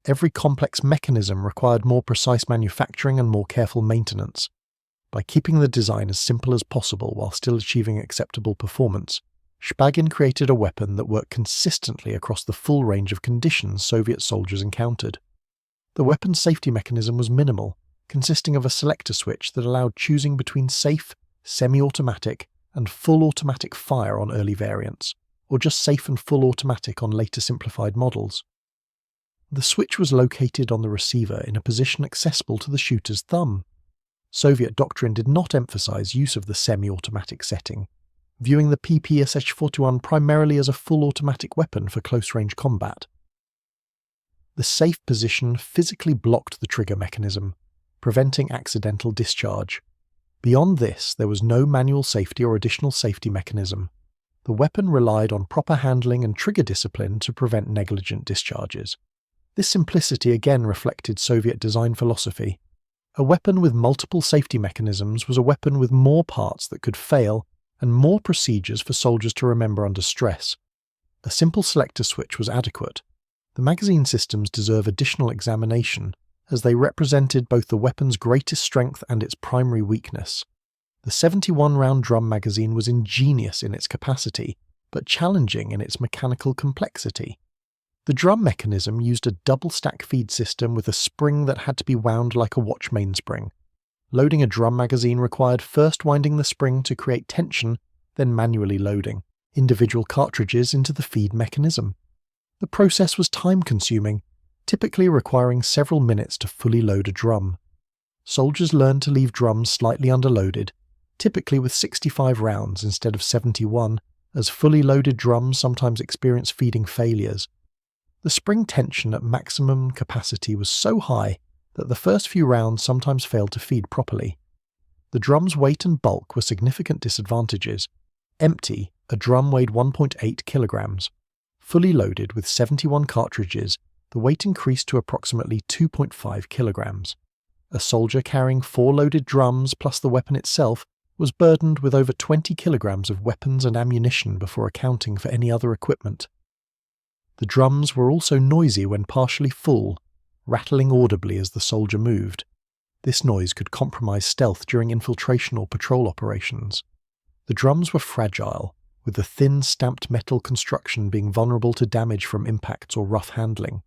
Every complex mechanism required more precise manufacturing and more careful maintenance. By keeping the design as simple as possible while still achieving acceptable performance, Spigen created a weapon that worked consistently across the full range of conditions Soviet soldiers encountered. The weapon's safety mechanism was minimal, consisting of a selector switch that allowed choosing between safe, semi-automatic, and full automatic fire on early variants, or just safe and full automatic on later simplified models. The switch was located on the receiver in a position accessible to the shooter's thumb. Soviet doctrine did not emphasize use of the semi-automatic setting, viewing the PPSh-41 primarily as a full automatic weapon for close-range combat. The safe position physically blocked the trigger mechanism, preventing accidental discharge. Beyond this, there was no manual safety or additional safety mechanism. The weapon relied on proper handling and trigger discipline to prevent negligent discharges. This simplicity again reflected Soviet design philosophy. A weapon with multiple safety mechanisms was a weapon with more parts that could fail and more procedures for soldiers to remember under stress. A simple selector switch was adequate. The magazine systems deserve additional examination, as they represented both the weapon's greatest strength and its primary weakness. The 71-round drum magazine was ingenious in its capacity, but challenging in its mechanical complexity. The drum mechanism used a double-stack feed system with a spring that had to be wound like a watch mainspring. Loading a drum magazine required first winding the spring to create tension, then manually loading individual cartridges into the feed mechanism. The process was time-consuming, typically requiring several minutes to fully load a drum. Soldiers learned to leave drums slightly underloaded, typically with 65 rounds instead of 71, as fully loaded drums sometimes experience feeding failures. The spring tension at maximum capacity was so high that the first few rounds sometimes failed to feed properly. The drum's weight and bulk were significant disadvantages. Empty, a drum weighed 1.8 kilograms. Fully loaded with 71 cartridges, the weight increased to approximately 2.5 kilograms. A soldier carrying 4 loaded drums plus the weapon itself was burdened with over 20 kilograms of weapons and ammunition before accounting for any other equipment. The drums were also noisy when partially full, rattling audibly as the soldier moved. This noise could compromise stealth during infiltration or patrol operations. The drums were fragile, with the thin stamped metal construction being vulnerable to damage from impacts or rough handling.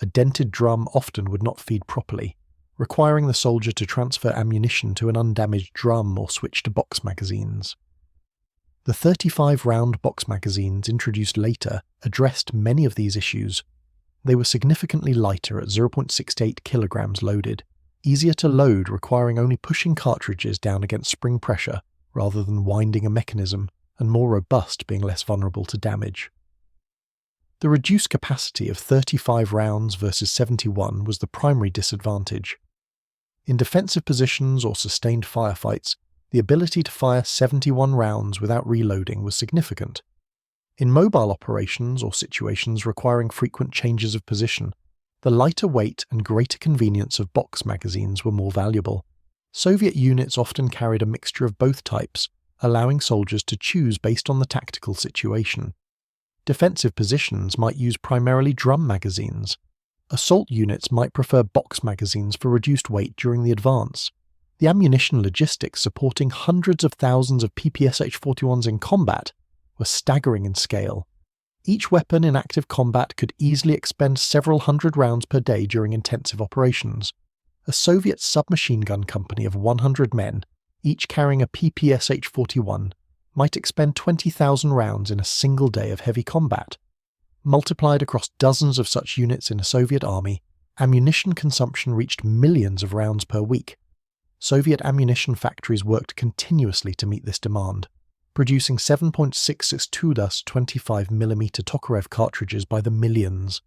A dented drum often would not feed properly, requiring the soldier to transfer ammunition to an undamaged drum or switch to box magazines. The 35-round box magazines introduced later addressed many of these issues. They were significantly lighter at 0.68 kilograms loaded, easier to load requiring only pushing cartridges down against spring pressure rather than winding a mechanism, and more robust, being less vulnerable to damage. The reduced capacity of 35 rounds versus 71 was the primary disadvantage. In defensive positions or sustained firefights, the ability to fire 71 rounds without reloading was significant. In mobile operations or situations requiring frequent changes of position, the lighter weight and greater convenience of box magazines were more valuable. Soviet units often carried a mixture of both types, allowing soldiers to choose based on the tactical situation. Defensive positions might use primarily drum magazines. Assault units might prefer box magazines for reduced weight during the advance. The ammunition logistics supporting hundreds of thousands of PPSh-41s in combat were staggering in scale. Each weapon in active combat could easily expend several hundred rounds per day during intensive operations. A Soviet submachine gun company of 100 men, each carrying a PPSh-41, might expend 20,000 rounds in a single day of heavy combat. Multiplied across dozens of such units in a Soviet army, ammunition consumption reached millions of rounds per week. Soviet ammunition factories worked continuously to meet this demand, producing 7.662 25mm Tokarev cartridges by the millions.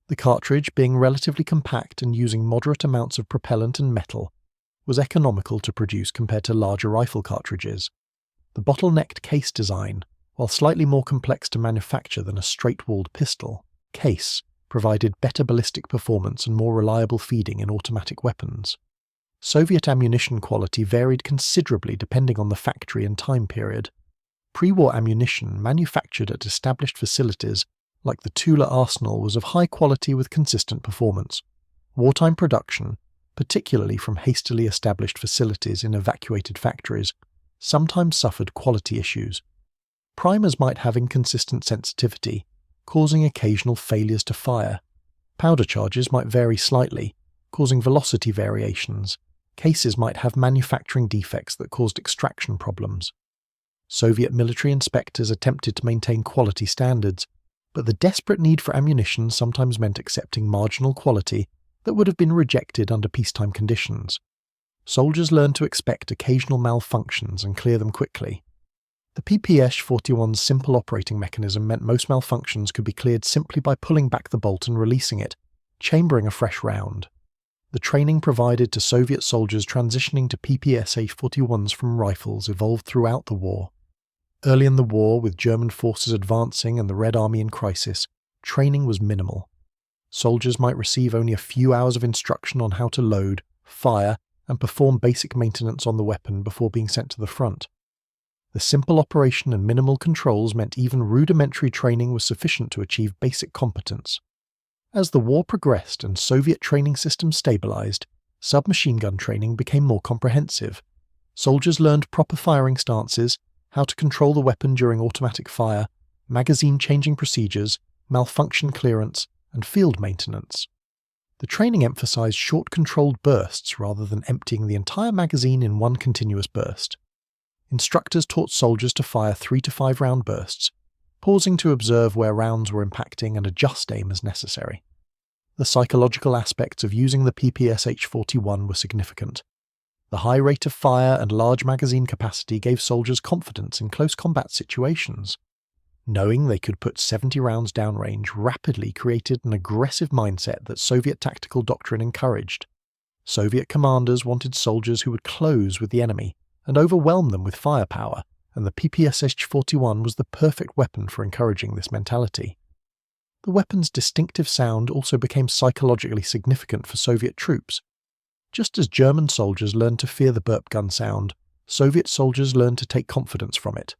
The cartridge, being relatively compact and using moderate amounts of propellant and metal, was economical to produce compared to larger rifle cartridges. The bottlenecked case design, while slightly more complex to manufacture than a straight-walled pistol, case provided better ballistic performance and more reliable feeding in automatic weapons. Soviet ammunition quality varied considerably depending on the factory and time period. Pre-war ammunition manufactured at established facilities like the Tula arsenal was of high quality with consistent performance. Wartime production, particularly from hastily established facilities in evacuated factories, sometimes suffered quality issues. Primers might have inconsistent sensitivity, causing occasional failures to fire. Powder charges might vary slightly, causing velocity variations. Cases might have manufacturing defects that caused extraction problems. Soviet military inspectors attempted to maintain quality standards, but the desperate need for ammunition sometimes meant accepting marginal quality that would have been rejected under peacetime conditions. Soldiers learned to expect occasional malfunctions and clear them quickly. The PPSh-41's simple operating mechanism meant most malfunctions could be cleared simply by pulling back the bolt and releasing it, chambering a fresh round. The training provided to Soviet soldiers transitioning to PPSh-41s from rifles evolved throughout the war. Early in the war, with German forces advancing and the Red Army in crisis, training was minimal. Soldiers might receive only a few hours of instruction on how to load, fire, and perform basic maintenance on the weapon before being sent to the front. The simple operation and minimal controls meant even rudimentary training was sufficient to achieve basic competence. As the war progressed and Soviet training systems stabilized, submachine gun training became more comprehensive. Soldiers learned proper firing stances, how to control the weapon during automatic fire, magazine changing procedures, malfunction clearance, and field maintenance. The training emphasized short controlled bursts rather than emptying the entire magazine in one continuous burst. Instructors taught soldiers to fire 3 to 5 round bursts, pausing to observe where rounds were impacting and adjust aim as necessary. The psychological aspects of using the PPSh-41 were significant. The high rate of fire and large magazine capacity gave soldiers confidence in close combat situations. Knowing they could put 70 rounds downrange rapidly created an aggressive mindset that Soviet tactical doctrine encouraged. Soviet commanders wanted soldiers who would close with the enemy and overwhelm them with firepower, and the PPSh-41 was the perfect weapon for encouraging this mentality. The weapon's distinctive sound also became psychologically significant for Soviet troops. Just as German soldiers learned to fear the burp gun sound, Soviet soldiers learned to take confidence from it.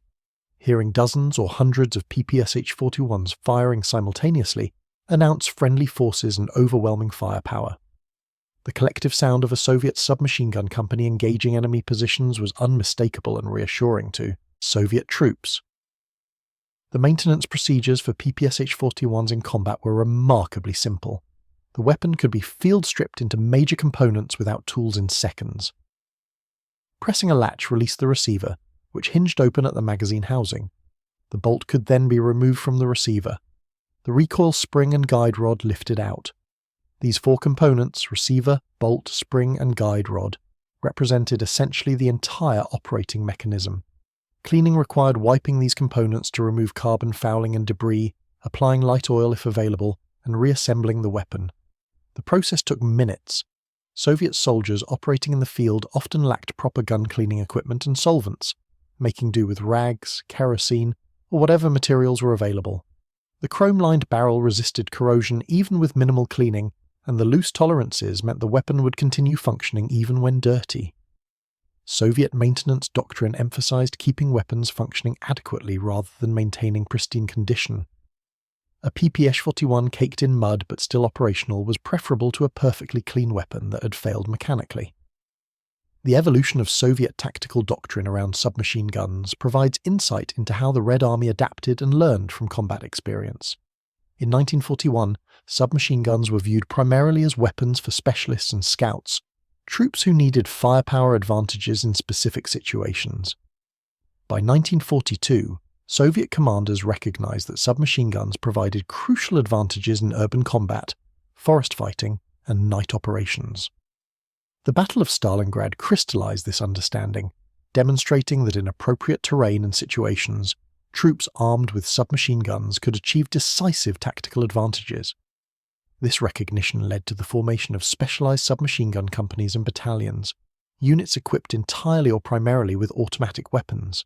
Hearing dozens or hundreds of PPSh-41s firing simultaneously announced friendly forces and overwhelming firepower. The collective sound of a Soviet submachine gun company engaging enemy positions was unmistakable and reassuring to Soviet troops. The maintenance procedures for PPSh-41s in combat were remarkably simple. The weapon could be field stripped into major components without tools in seconds. Pressing a latch released the receiver, which hinged open at the magazine housing. The bolt could then be removed from the receiver. The recoil spring and guide rod lifted out. These four components, receiver, bolt, spring, and guide rod, represented essentially the entire operating mechanism. Cleaning required wiping these components to remove carbon fouling and debris, applying light oil if available, and reassembling the weapon. The process took minutes. Soviet soldiers operating in the field often lacked proper gun cleaning equipment and solvents, making do with rags, kerosene, or whatever materials were available. The chrome-lined barrel resisted corrosion even with minimal cleaning, and the loose tolerances meant the weapon would continue functioning even when dirty. Soviet maintenance doctrine emphasized keeping weapons functioning adequately rather than maintaining pristine condition. A PPSh-41 caked in mud but still operational was preferable to a perfectly clean weapon that had failed mechanically. The evolution of Soviet tactical doctrine around submachine guns provides insight into how the Red Army adapted and learned from combat experience. In 1941, submachine guns were viewed primarily as weapons for specialists and scouts, troops who needed firepower advantages in specific situations. By 1942, Soviet commanders recognized that submachine guns provided crucial advantages in urban combat, forest fighting, and night operations. The Battle of Stalingrad crystallized this understanding, demonstrating that in appropriate terrain and situations, troops armed with submachine guns could achieve decisive tactical advantages. This recognition led to the formation of specialized submachine gun companies and battalions, units equipped entirely or primarily with automatic weapons.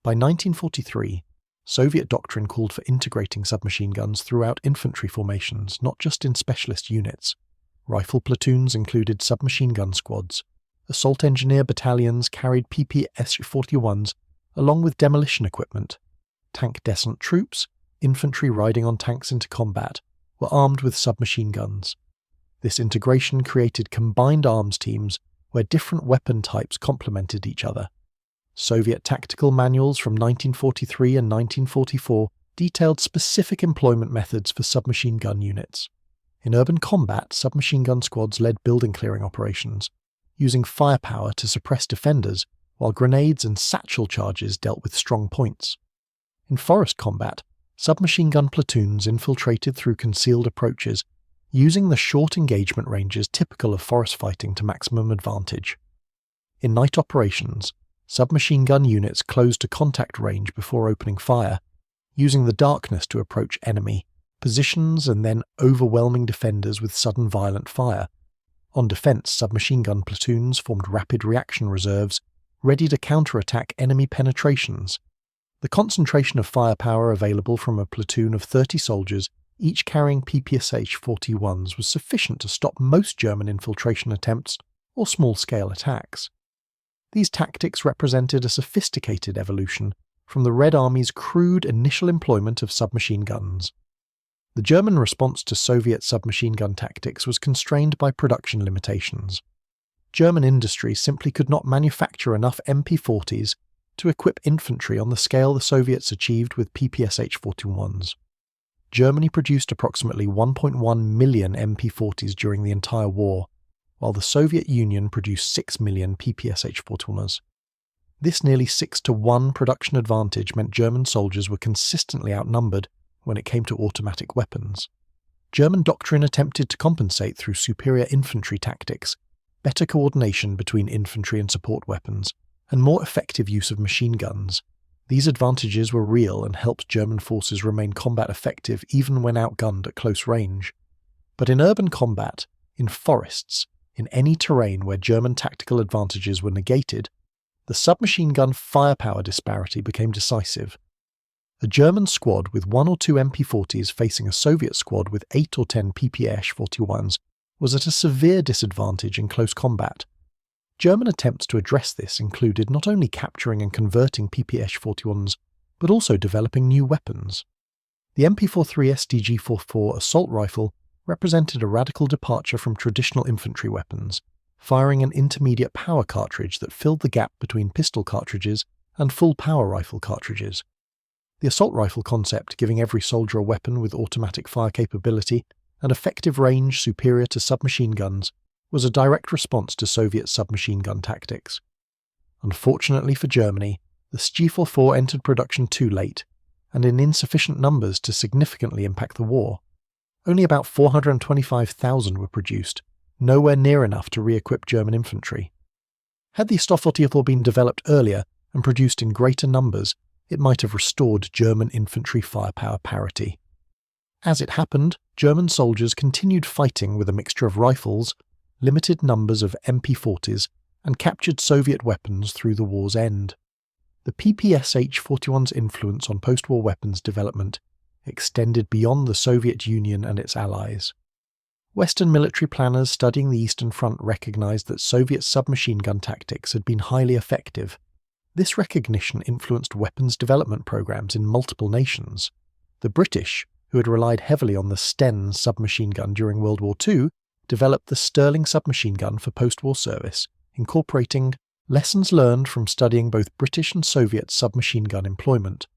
By 1943, Soviet doctrine called for integrating submachine guns throughout infantry formations, not just in specialist units. Rifle platoons included submachine gun squads. Assault engineer battalions carried PPSh-41s along with demolition equipment. Tank descent troops, infantry riding on tanks into combat, were armed with submachine guns. This integration created combined arms teams where different weapon types complemented each other. Soviet tactical manuals from 1943 and 1944 detailed specific employment methods for submachine gun units. In urban combat, submachine gun squads led building clearing operations, using firepower to suppress defenders, while grenades and satchel charges dealt with strong points. In forest combat, submachine gun platoons infiltrated through concealed approaches, using the short engagement ranges typical of forest fighting to maximum advantage. In night operations, submachine gun units closed to contact range before opening fire, using the darkness to approach enemy positions and then overwhelming defenders with sudden violent fire. On defense, submachine gun platoons formed rapid reaction reserves, ready to counterattack enemy penetrations. The concentration of firepower available from a platoon of 30 soldiers, each carrying PPSh-41s, was sufficient to stop most German infiltration attempts or small-scale attacks. These tactics represented a sophisticated evolution from the Red Army's crude initial employment of submachine guns. The German response to Soviet submachine gun tactics was constrained by production limitations. German industry simply could not manufacture enough MP40s to equip infantry on the scale the Soviets achieved with PPSh-41s. Germany produced approximately 1.1 million MP40s during the entire war, while the Soviet Union produced 6 million PPSh-41s. This nearly 6-to-1 production advantage meant German soldiers were consistently outnumbered when it came to automatic weapons. German doctrine attempted to compensate through superior infantry tactics, better coordination between infantry and support weapons, and more effective use of machine guns. These advantages were real and helped German forces remain combat effective even when outgunned at close range. But in urban combat, in forests, in any terrain where German tactical advantages were negated, the submachine gun firepower disparity became decisive. A German squad with 1 or 2 MP40s facing a Soviet squad with 8 or 10 PPSh-41s was at a severe disadvantage in close combat. German attempts to address this included not only capturing and converting PPSh-41s, but also developing new weapons. The MP43 SDG-44 assault rifle represented a radical departure from traditional infantry weapons, firing an intermediate power cartridge that filled the gap between pistol cartridges and full power rifle cartridges. The assault rifle concept, giving every soldier a weapon with automatic fire capability and effective range superior to submachine guns, was a direct response to Soviet submachine gun tactics. Unfortunately for Germany, the SG-44 entered production too late, and in insufficient numbers to significantly impact the war. Only about 425,000 were produced, nowhere near enough to re-equip German infantry. Had the SG-44 been developed earlier and produced in greater numbers, it might have restored German infantry firepower parity. As it happened, German soldiers continued fighting with a mixture of rifles, limited numbers of MP40s, and captured Soviet weapons through the war's end. The PPSh-41's influence on post-war weapons development extended beyond the Soviet Union and its allies. Western military planners studying the Eastern Front recognized that Soviet submachine gun tactics had been highly effective. This recognition influenced weapons development programs in multiple nations. The British, who had relied heavily on the Sten submachine gun during World War II, developed the Sterling submachine gun for post-war service, incorporating lessons learned from studying both British and Soviet submachine gun employment.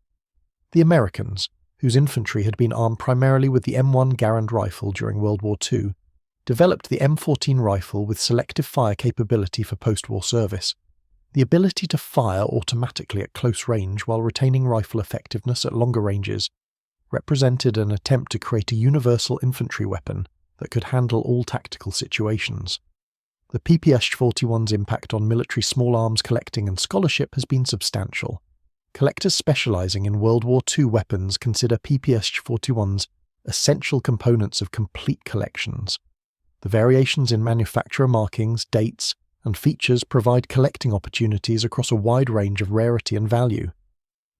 The Americans, whose infantry had been armed primarily with the M1 Garand rifle during World War II, developed the M14 rifle with selective fire capability for post-war service. The ability to fire automatically at close range while retaining rifle effectiveness at longer ranges represented an attempt to create a universal infantry weapon that could handle all tactical situations. The PPSh-41's impact on military small arms collecting and scholarship has been substantial. Collectors specializing in World War II weapons consider PPSh-41's essential components of complete collections. The variations in manufacturer markings, dates, and features provide collecting opportunities across a wide range of rarity and value.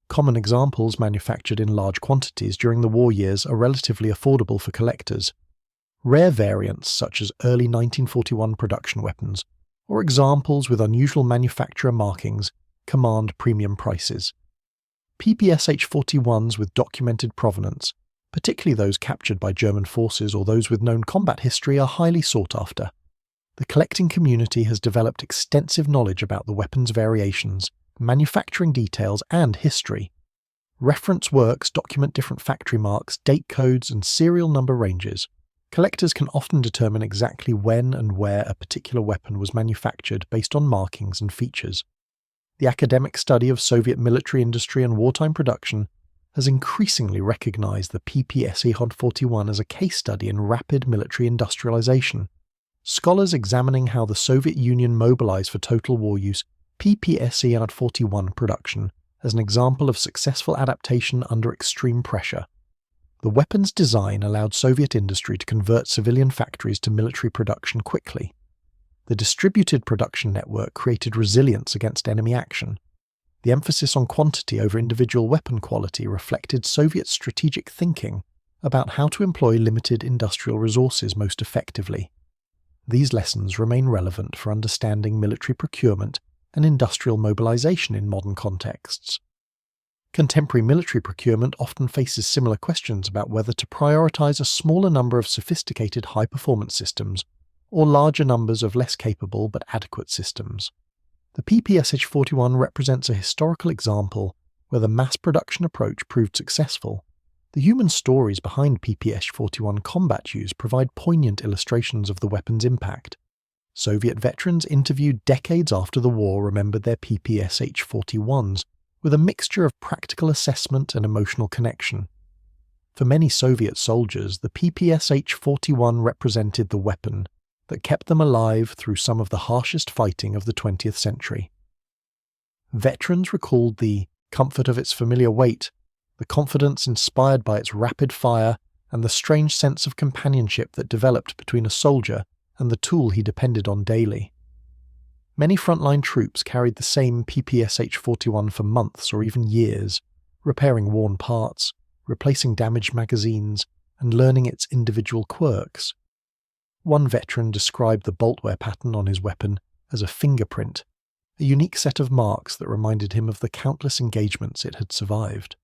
Common examples manufactured in large quantities during the war years are relatively affordable for collectors. Rare variants such as early 1941 production weapons, or examples with unusual manufacturer markings, command premium prices. PPSh-41s with documented provenance, particularly those captured by German forces or those with known combat history, are highly sought after. The collecting community has developed extensive knowledge about the weapon's variations, manufacturing details, and history. Reference works document different factory marks, date codes, and serial number ranges. Collectors can often determine exactly when and where a particular weapon was manufactured based on markings and features. The academic study of Soviet military industry and wartime production has increasingly recognized the PPSh-41 as a case study in rapid military industrialization. Scholars examining how the Soviet Union mobilized for total war use PPSh-41 production as an example of successful adaptation under extreme pressure. The weapon's design allowed Soviet industry to convert civilian factories to military production quickly. The distributed production network created resilience against enemy action. The emphasis on quantity over individual weapon quality reflected Soviet strategic thinking about how to employ limited industrial resources most effectively. These lessons remain relevant for understanding military procurement and industrial mobilization in modern contexts. Contemporary military procurement often faces similar questions about whether to prioritize a smaller number of sophisticated high-performance systems or larger numbers of less capable but adequate systems. The PPSh-41 represents a historical example where the mass production approach proved successful. The human stories behind PPSh-41 combat use provide poignant illustrations of the weapon's impact. Soviet veterans interviewed decades after the war remembered their PPSh-41s with a mixture of practical assessment and emotional connection. For many Soviet soldiers, the PPSh-41 represented the weapon that kept them alive through some of the harshest fighting of the 20th century. Veterans recalled the comfort of its familiar weight, the confidence inspired by its rapid fire, and the strange sense of companionship that developed between a soldier and the tool he depended on daily. Many frontline troops carried the same PPSh-41 for months or even years, repairing worn parts, replacing damaged magazines, and learning its individual quirks. One veteran described the bolt wear pattern on his weapon as a fingerprint, a unique set of marks that reminded him of the countless engagements it had survived.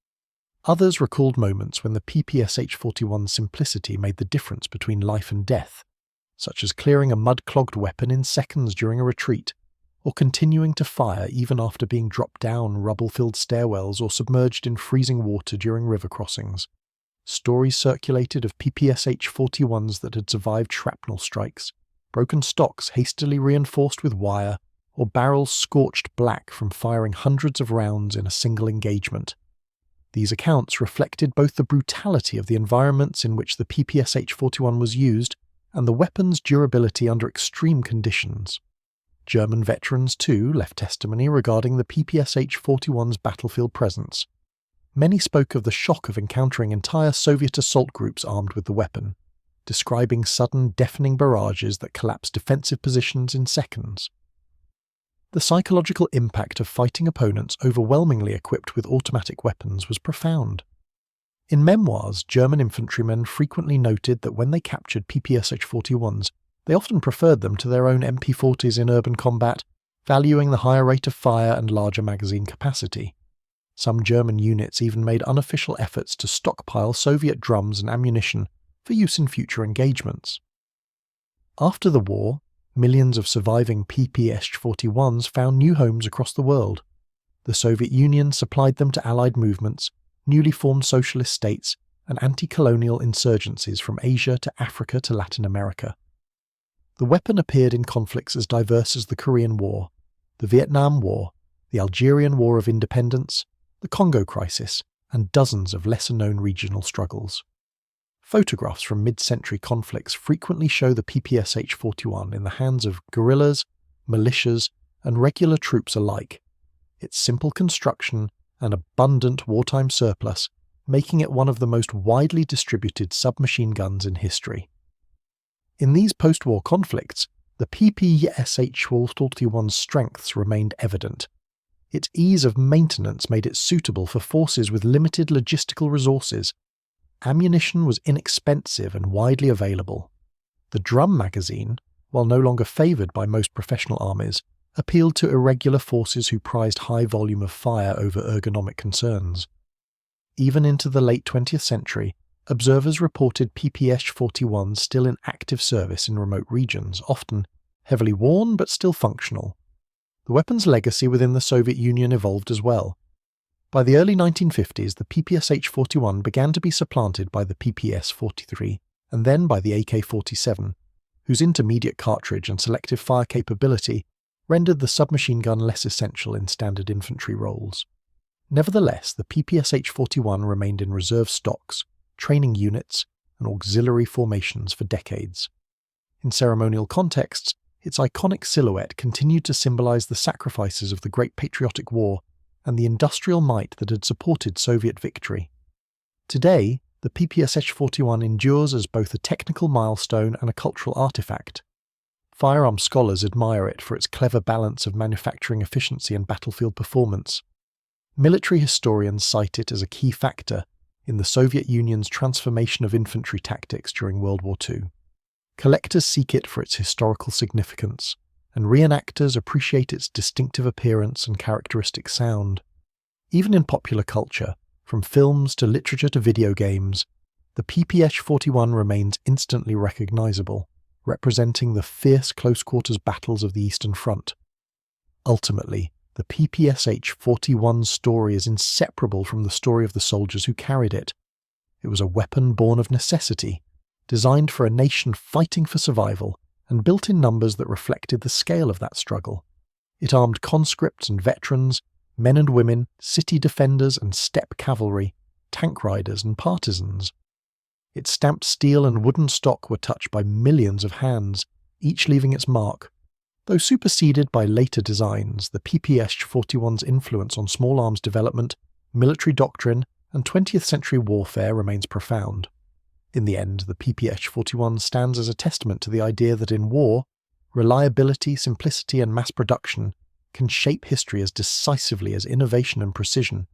Others recalled moments when the PPSh-41's simplicity made the difference between life and death, such as clearing a mud-clogged weapon in seconds during a retreat, or continuing to fire even after being dropped down rubble-filled stairwells or submerged in freezing water during river crossings. Stories circulated of PPSh-41s that had survived shrapnel strikes, broken stocks hastily reinforced with wire, or barrels scorched black from firing hundreds of rounds in a single engagement. These accounts reflected both the brutality of the environments in which the PPSh-41 was used and the weapon's durability under extreme conditions. German veterans, too, left testimony regarding the PPSh-41's battlefield presence. Many spoke of the shock of encountering entire Soviet assault groups armed with the weapon, describing sudden, deafening barrages that collapsed defensive positions in seconds. The psychological impact of fighting opponents overwhelmingly equipped with automatic weapons was profound. In memoirs, German infantrymen frequently noted that when they captured PPSh-41s, they often preferred them to their own MP40s in urban combat, valuing the higher rate of fire and larger magazine capacity. Some German units even made unofficial efforts to stockpile Soviet drums and ammunition for use in future engagements. After the war, millions of surviving PPSh-41s found new homes across the world. The Soviet Union supplied them to Allied movements, newly formed socialist states, and anti-colonial insurgencies from Asia to Africa to Latin America. The weapon appeared in conflicts as diverse as the Korean War, the Vietnam War, the Algerian War of Independence, the Congo Crisis, and dozens of lesser-known regional struggles. Photographs from mid-century conflicts frequently show the PPSh-41 in the hands of guerrillas, militias, and regular troops alike, its simple construction and abundant wartime surplus making it one of the most widely distributed submachine guns in history. In these post-war conflicts, the PPSh-41's strengths remained evident. Its ease of maintenance made it suitable for forces with limited logistical resources. Ammunition was inexpensive and widely available. The drum magazine, while no longer favoured by most professional armies, appealed to irregular forces who prized high volume of fire over ergonomic concerns. Even into the late 20th century, observers reported PPSh-41s still in active service in remote regions, often heavily worn but still functional. The weapon's legacy within the Soviet Union evolved as well. By the early 1950s, the PPSh-41 began to be supplanted by the PPS-43 and then by the AK-47, whose intermediate cartridge and selective fire capability rendered the submachine gun less essential in standard infantry roles. Nevertheless, the PPSh-41 remained in reserve stocks, training units, and auxiliary formations for decades. In ceremonial contexts, its iconic silhouette continued to symbolize the sacrifices of the Great Patriotic War and the industrial might that had supported Soviet victory. Today, the PPSh-41 endures as both a technical milestone and a cultural artifact. Firearms scholars admire it for its clever balance of manufacturing efficiency and battlefield performance. Military historians cite it as a key factor in the Soviet Union's transformation of infantry tactics during World War II. Collectors seek it for its historical significance, and reenactors appreciate its distinctive appearance and characteristic sound. Even in popular culture, from films to literature to video games, the PPSh-41 remains instantly recognizable, representing the fierce close-quarters battles of the Eastern Front. Ultimately, the PPSh-41's story is inseparable from the story of the soldiers who carried it. It was a weapon born of necessity, designed for a nation fighting for survival, and built in numbers that reflected the scale of that struggle. It armed conscripts and veterans, men and women, city defenders and steppe cavalry, tank riders and partisans. Its stamped steel and wooden stock were touched by millions of hands, each leaving its mark. Though superseded by later designs, the PPSh-41's influence on small arms development, military doctrine, and 20th century warfare remains profound. In the end, the PPSh-41 stands as a testament to the idea that in war, reliability, simplicity, and mass production can shape history as decisively as innovation and precision.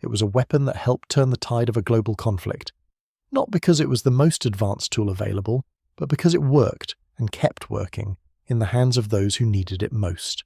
It was a weapon that helped turn the tide of a global conflict, not because it was the most advanced tool available, but because it worked and kept working in the hands of those who needed it most.